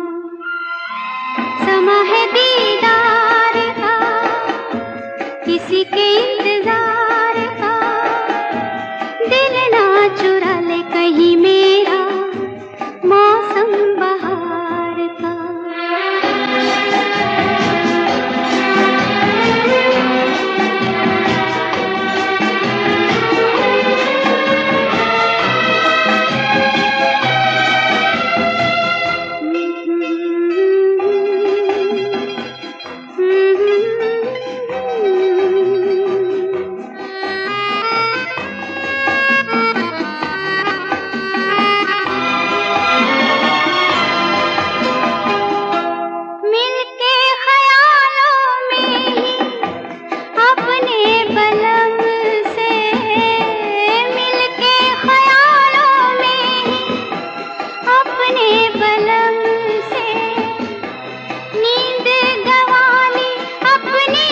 समा है दीदार का, किसी के इंतजार का। दिल ना चुरा ले कहीं मेरा मौसम बहार का। मिलके ख्यालों में ही अपने बलम से, मिलके ख्यालों में ही अपने बलम से। नींद गंवाली अपनी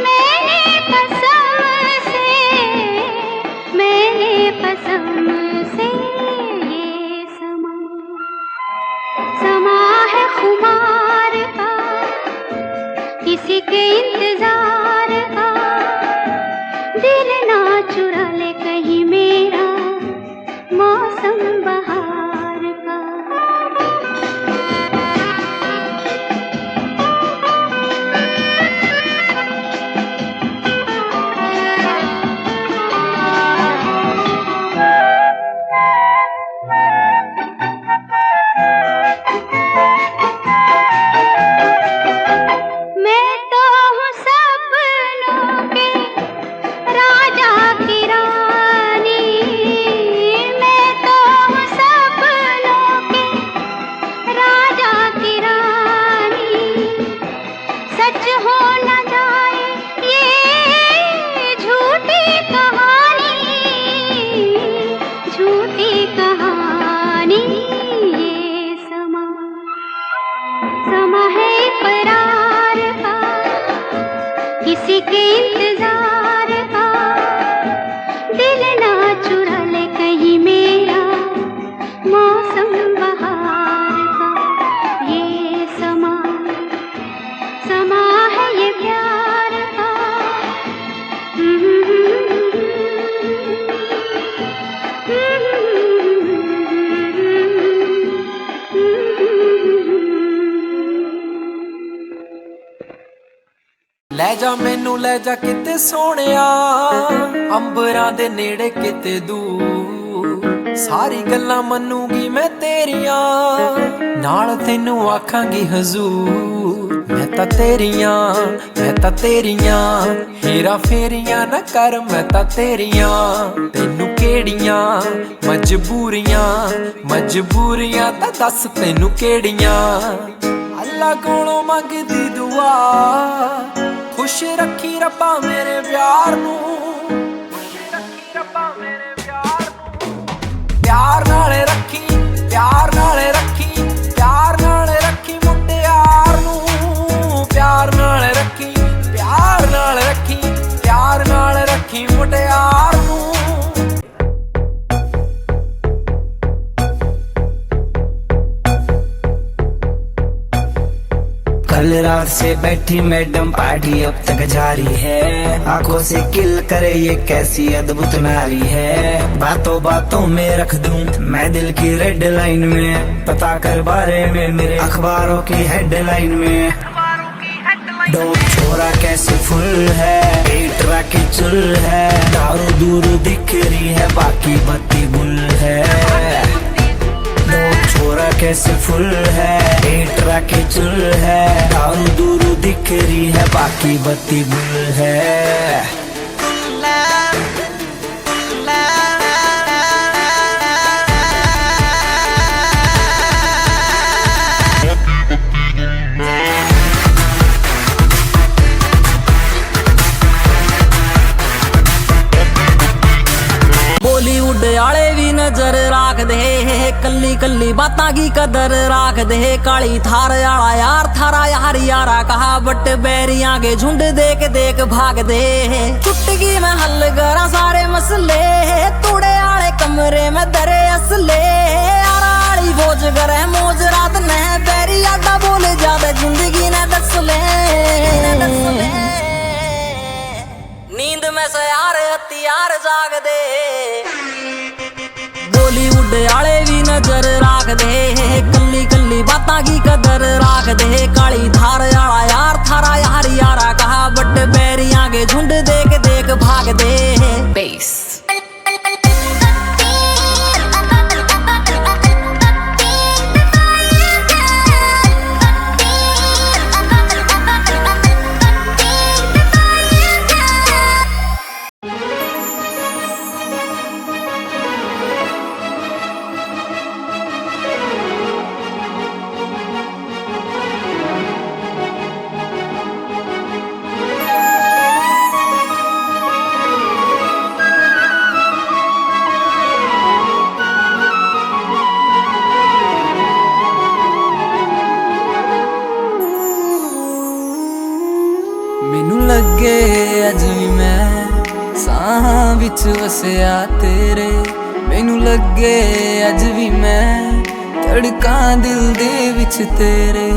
मैंने कसम से, मैंने कसम से। ये समा समा है खुमार का, किसी के इंतजार का। दिल ना चुरा ले कहीं मेरा मौसम बहार का। ਲੈ ਜਾ ਮੈਨੂੰ ਲੈ ਜਾ ਕਿਤੇ ਸੋਹਣਿਆ, ਅੰਬਰਾਂ ਦੇ ਨੇੜੇ ਕਿਤੇ ਦੂਰ। ਸਾਰੀ ਗੱਲਾਂ ਮੰਨੂਗੀ ਮੈਂ ਤੇਰੀਆਂ, ਨਾਲ ਤੈਨੂੰ ਆਖਾਂਗੀ ਹਜ਼ੂਰ। ਮੈਂ ਤਾਂ ਤੇਰੀਆਂ ਹੇਰਾ ਫੇਰੀਆਂ ਨਾ ਕਰ, ਮੈਂ ਤਾਂ ਤੇਰੀਆਂ। ਤੈਨੂੰ ਕਿਹੜੀਆਂ ਮਜਬੂਰੀਆਂ ਤਾਂ ਦੱਸ ਤੈਨੂੰ ਕਿਹੜੀਆਂ। ਅੱਲਾ ਕੋਲੋਂ ਮੰਗਦੀ ਦੁਆ, ਖੁਸ਼ ਰੱਖੀ ਰੱਬਾ ਮੇਰੇ ਪਿਆਰ ਨੂੰ, ਪਿਆਰ ਨਾਲ ਰੱਖੀ, ਪਿਆਰ ਨਾਲ ਰੱਖੀ, ਪਿਆਰ ਨਾਲ ਰੱਖੀ ਮੁਟਿਆਰ ਨੂੰ। ਪਿਆਰ ਨਾਲ ਰੱਖੀ, ਪਿਆਰ ਨਾਲ ਰੱਖੀ, ਪਿਆਰ ਨਾਲ ਰੱਖੀ ਮੁਟਿਆਰ ਨੂੰ। कल रात से बैठी मैडम पार्टी अब तक जारी है, आंखों से किल करे ये कैसी अद्भुत नारी है। बातों बातों में रख दूं मैं दिल की रेड लाइन में, पता कर बारे में मेरे अखबारों की हेडलाइन में। डोप छोरा कैसे फुल है, पेट राखी चुल है, दारू दूर दिख रही है बाकी बत्ती गुल है। डोप छोरा कैसे फुल है, पेट राखी चुल है, दारू दूर दिख रही है बाकी बत्ती गुल है। बॉलीवुड आले भी नजर राख दे, कल्ली कल्ली बातां की कदर राख दे। काली थार आला यार थारा यार यारा कहा, बट बैरियां के झुंड देख देख भाग दे। चुटकी में हल करा सारे मसले, तूड़े आले कमरे में दरे असले। यारा आली बोझ करे मौज रात ने, बैरी आडा बोले ज्यादा जिंदगी ने दस ले। नींद में से यार हथियार जाग दे। बॉलीवुड आले भी नजर राख दे, कल्ली कल्ली बातां की कदर राख दे। काली धार आला यार थारा यार यारा कहा, बट बैरियां के झुंड देख देख भाग दे। बेस लगे अज भी मैं साहां विच वसिया तेरे। मैनू लगे अज भी मैं धड़कां दिल दे विच तेरे।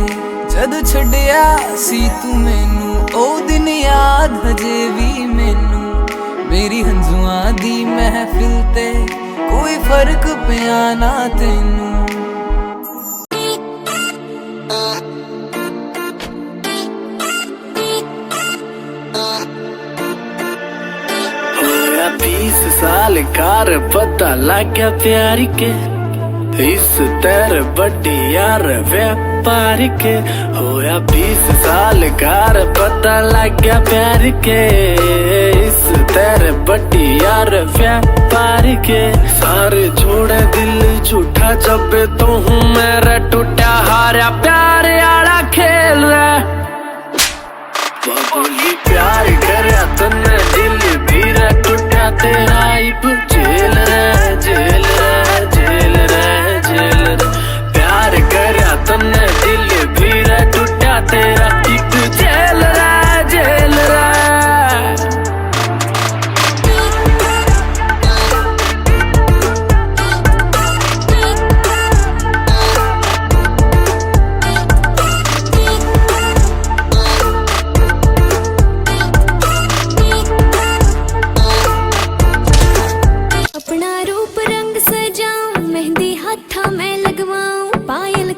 जद छड्डिया सी तू मैनू ओ दिन याद हजे भी मैनू। मेरी हंजुआं दी महफिल ते कोई फर्क पिया ना तैनू। होया 20 साल कार पता लग गया प्यार के, इस तेरे बड़ी यार व्यापार के। होया 20 साल कार पता लग गया प्यार के, इस तेरे बड़ी यार व्यापार के। सारे छोड़े दिल झूठा जब तो हूँ मेरा टूटा हारा प्यार आला खेल रहा। बोली प्यार करया तन्ने दिल भीरा टूटा तेरा इब जेल रे जेल रे जेल रे जेल रे। प्यार करया तन्ने दिल भीरा टूटा तेरा इब जेल रे जेल रे।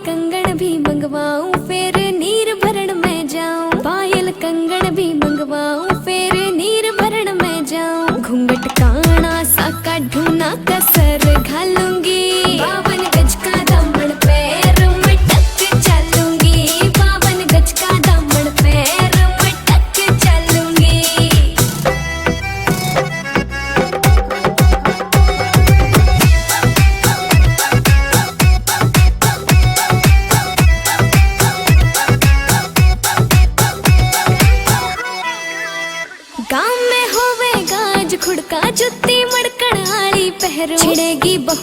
कंगन भी मंगवाऊं, फिर नीर भरण में जाऊं। पायल कंगन भी मंगवाऊं।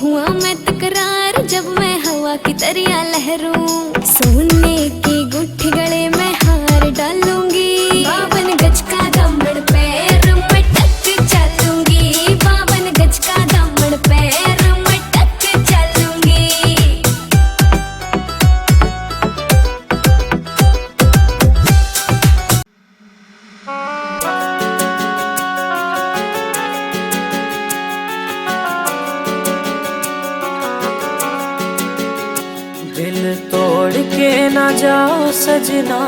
हुआ मैं तकरार जब मैं हवा की तरिया लहरूं। सोने की गुट्ठी गले में हार डालूंगी, 52 गज का दामन पैर में टक चलूंगी, 52 गज का दामन पैर में टक चलूंगी। दिल तोड़ के ना जाओ सजना,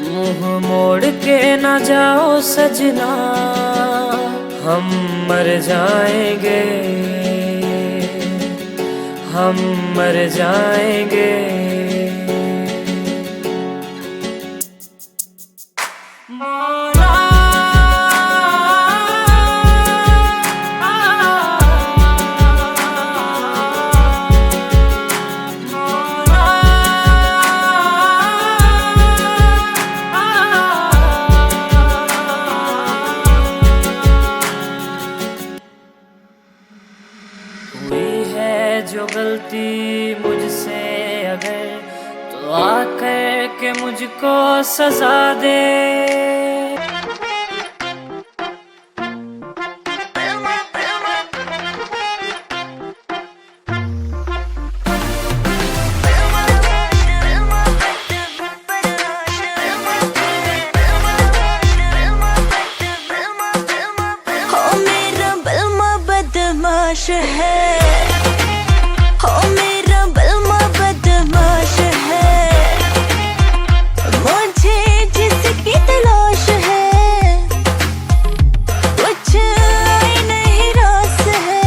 मुंह मोड़ के ना जाओ सजना, हम मर जाएंगे, हम मर जाएंगे। जो गलती मुझसे अगर तो आकर के मुझको सजा दे। हो मेरा बलमा बदमाश है, हो मेरा बलमा बदमाश है, मुझे जिसकी तलाश है कुछ नहीं रास है।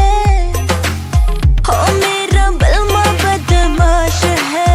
हो मेरा बलमा बदमाश है।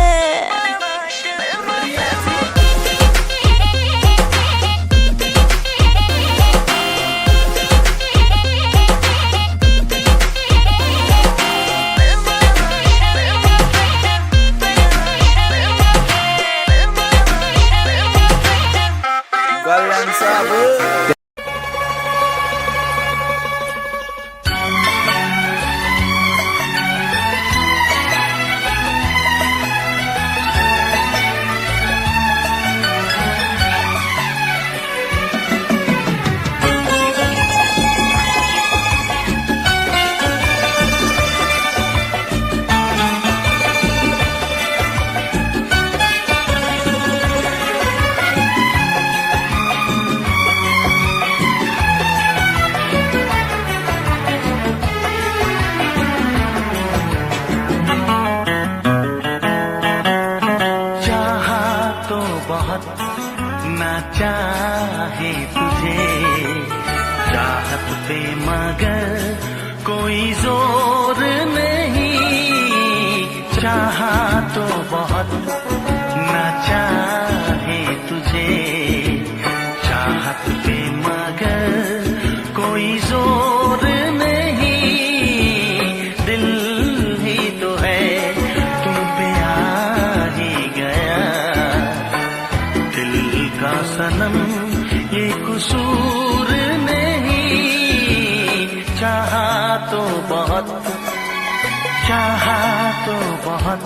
ना चाहे तुझे चाहत पे मगर कोई जोर नहीं, चाहा तो बहुत ना चाहे तुझे चाहत पे मगर कोई जोर नहीं, दिल ही तो है तुम पे आ ही गया, दिल का सनम ये कसूर नहीं, चाहा तो बहुत, चाहा तो बहुत,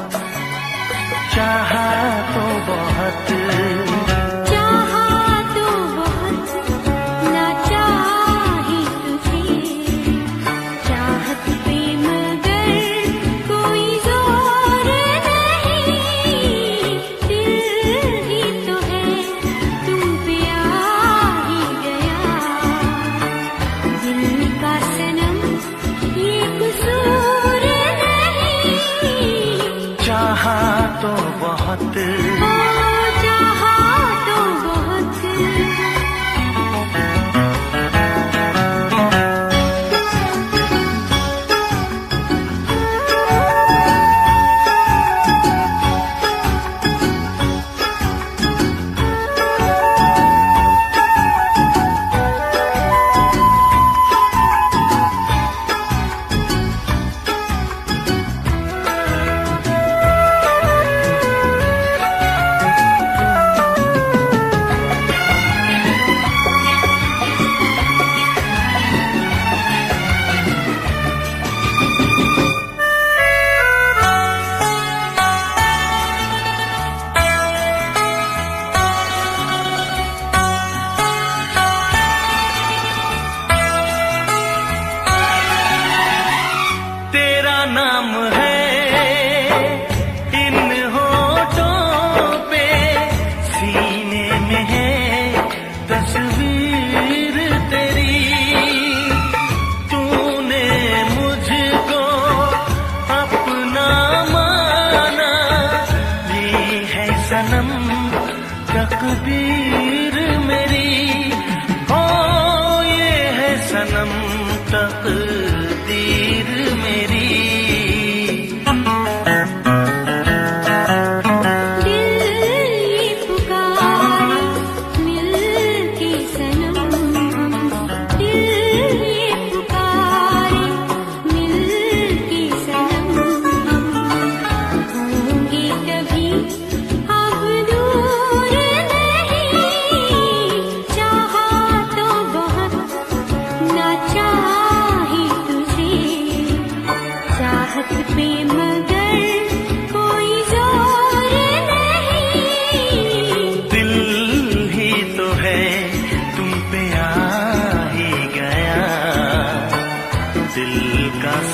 चाहा तो बहुत, चाहा तो बहुत ना चाहे तुझे चाहत पे मगर कोई जोर नहीं, दिल ही तो है तुम पे आ ही गया, दिल का सनम ये कसूर नहीं, चाहा तो बहुत, ओ चाहा नाम है इन होठों पे, सीने में है तस्वीर तेरी। तूने मुझको अपना माना, ये है सनम तकदीर मेरी। ओ ये है सनम तकदीर मेरी।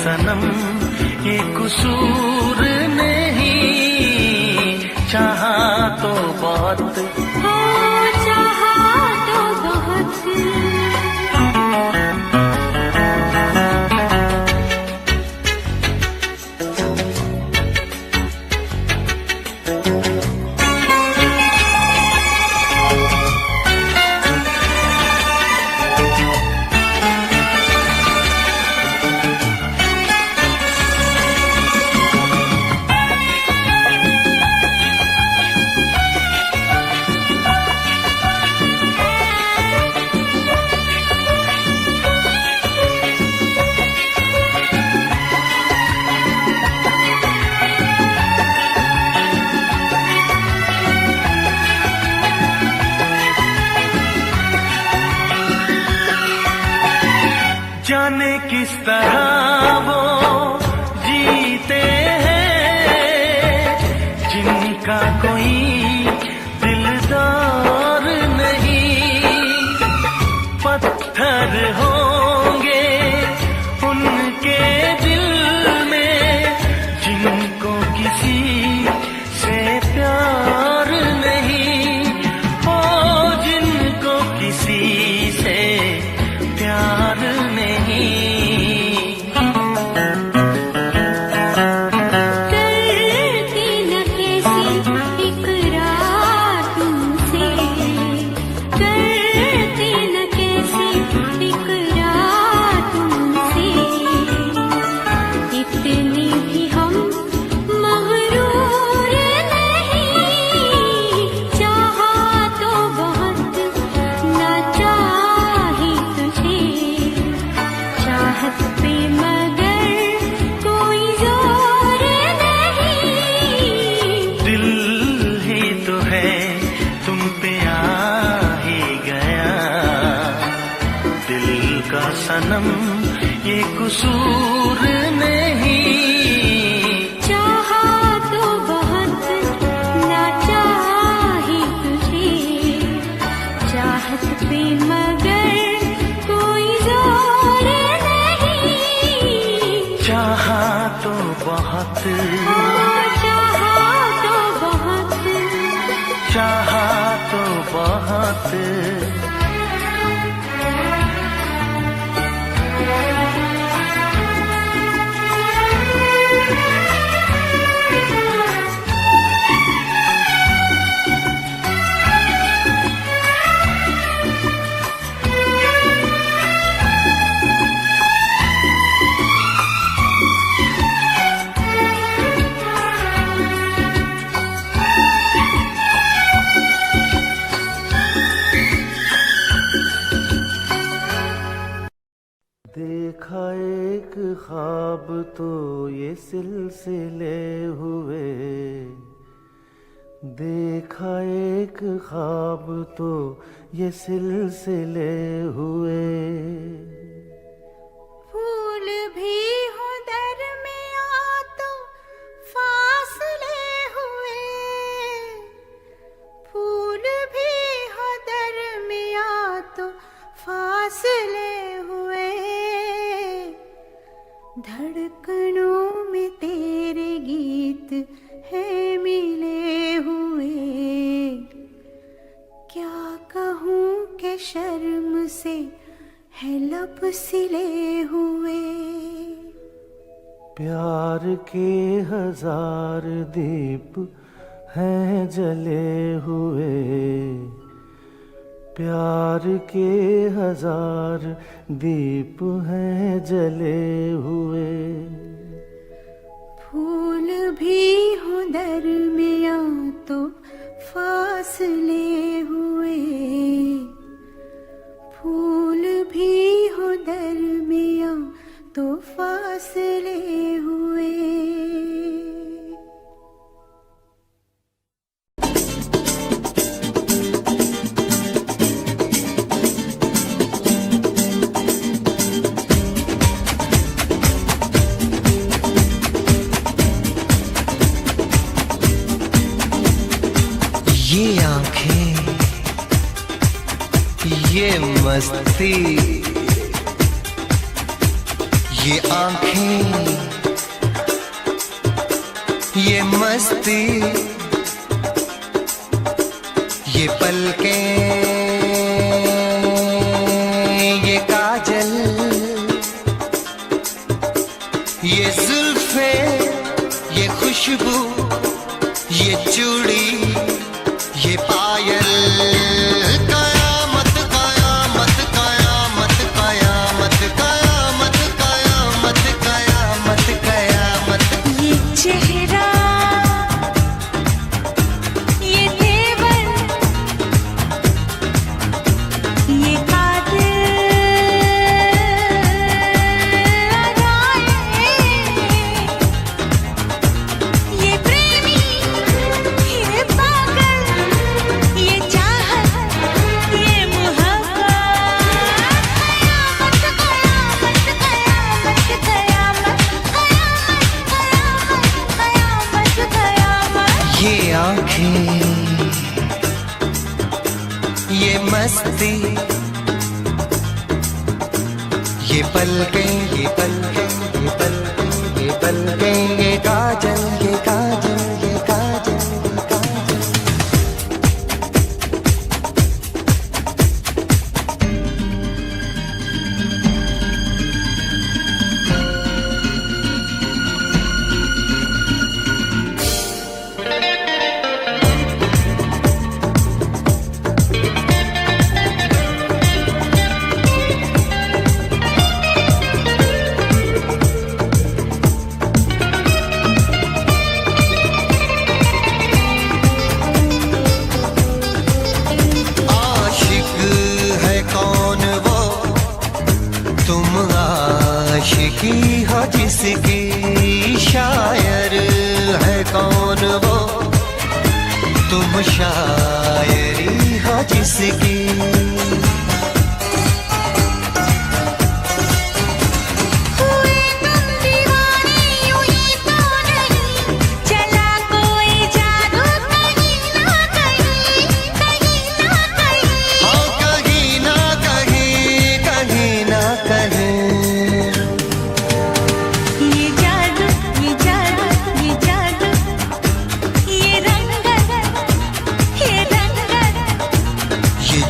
सनम ये कसूर नहीं, चाहा तो बहुत, चाहा तो बहुत। जाने किस तरह वो जीते हैं जिनका कोई दिलदार नहीं। पत्थर होंगे उनके दिल में जिनको किसी से प्यार नहीं। ओ जिनको किसी से प्यार नहीं। करती न कैसी इकरार तुमसे, करती न कैसी इकरार तुमसे। इतनी भी हम मगरूर नहीं, चाहा तो बहुत ना चाही तुझे। चाहत पे मगर कोई जोर नहीं, दिल ही तो है तुम पे आ ही गया। दिल का सनम ये कसूर नहीं। चाहा तो बहुत ना चाही तुझे। चाहत पे मगर कोई जोर नहीं, चाहा तो बहुत, चाहा तो बहुत। चाहा तो बहुत। देखा एक ख्वाब तो ये सिलसिले हुए, देखा एक ख्वाब तो ये सिलसिले हुए। फूल भी हो दरमियां तो फासले हुए, फूल भी हो दरमियां तो फासले हुए। धड़कनों में कब सिले हुए। प्यार के हजार दीप हैं जले हुए, प्यार के हजार दीप हैं जले हुए। फूल भी हो दरमिया तो फासले हुए, फूल भी हो दरमिया तो फासले हुए। ये आंखें, ये मस्ती, ये आंखें, ये मस्ती, ये पलकें, ये काजल, ये जुल्फे, ये खुशबू, ये चूड़ी, ये पायल, कयामत कयामत कयामत कयामत कयामत कयामत कयामत कयामत। ये चेहरा, ये तेवर, ये कातिल अदाएं, ये प्रेमी, ये पागल, ये चाहत, ये मोहब्बत, कयामत कयामत कयामत कयामत कयामत कयामत कयामत। ये आंखें, ये मस्ती, ये पलकें, ये पलकें, ये पलकें, ये पलकें, ये काजल, ये काजल, ये काजल, ये काजल। आशिक है कौन वो, तुम आशिकी हो जिसकी, शायर है कौन वो, तुम शायरी हो जिसकी। हुए तुम दीवाने यूं ही तो नहीं, चला कोई जादू कहीं ना कहीं, कहीं ना कहीं। हाँ कहीं ना कहीं, कहीं ना कहीं। ये जादू, ये जादू, ये जादू, ये रंगत, ये रंगत, ये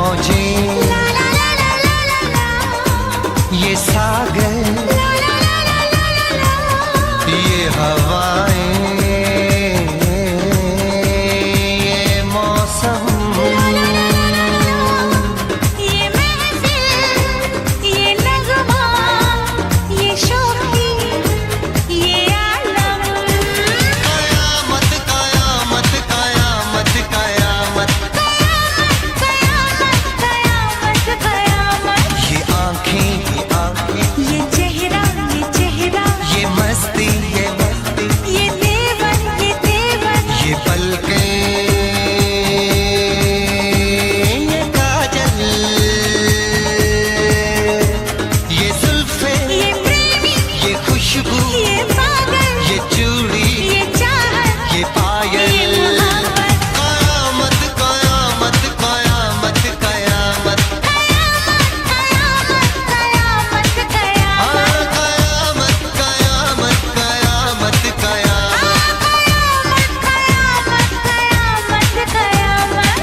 मौजें, ये सागर, ये हवाएं, ये मौसम, ये महफिल, ये नगमा, ये शोखी, ये आलम। कयामत कयामत कयामत कयामत कयामत कयामत। ये आंखें, ये चेहरा, ये मस्ती, ये देवन, ये पलकें, ये काजल, ये जुल्फे, ये प्रेमी, ये खुशबू, ये पागल, ये चूड़ी, ये चाहत, ये पायल। ये मोहब्बत। कयामत कयामत कयामत कयामत कयामत कयामत हाँ, कयामत कयामत कयामत कयामत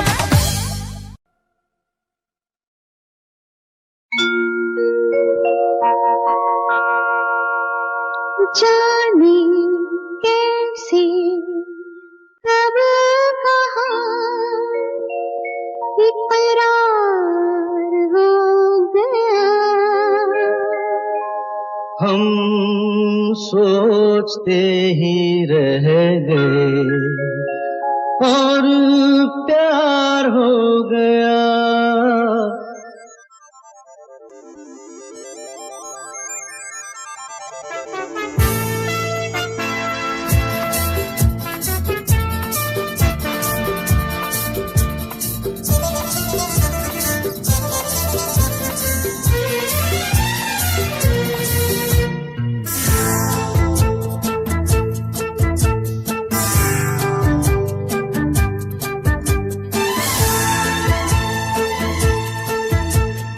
जाने कैसे कब कहाँ इकरार हो गया। हम सोचते ही रह गए और प्यार हो गया।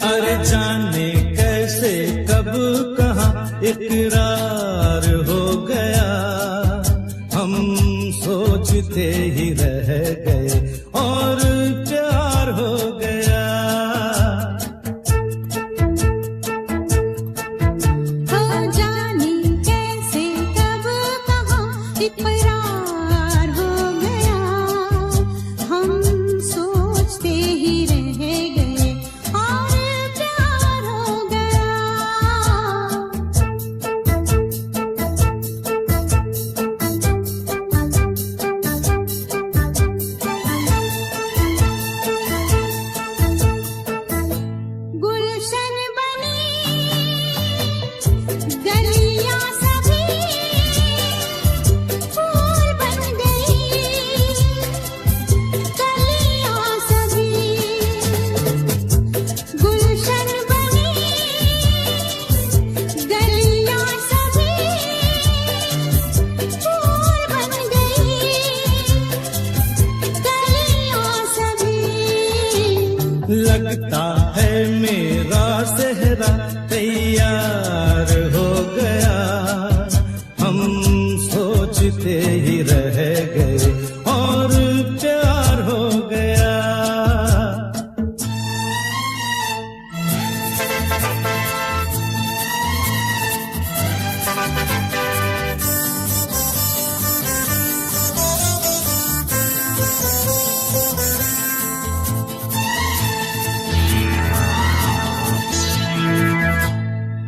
अरे जाने कैसे कब कहाँ इकरार हो गया। हम सोचते ही रह गए और प्यार हो गया। हो जाने कैसे कब कहाँ इकरार हो गया। हम सोचते ही रह गए और प्यार हो गया। गुलशन बनी गलियां सभी फूल बन गई। गलियां सभी गुलशन बनी गलियां सभी फूल बन गई। गलियां सभी लगता है मेरा सेहरा तैयार हो गया। हम सोचते ही रह गए और प्यार हो गया।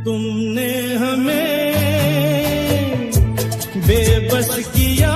तुमने हमें बेबस किया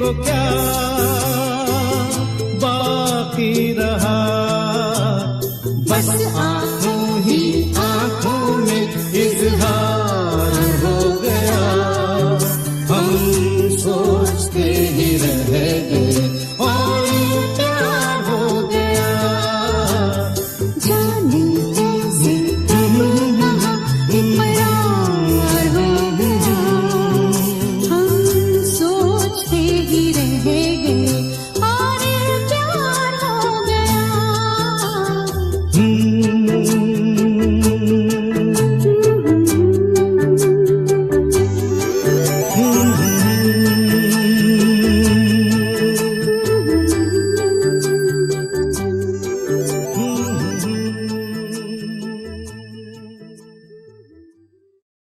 को क्या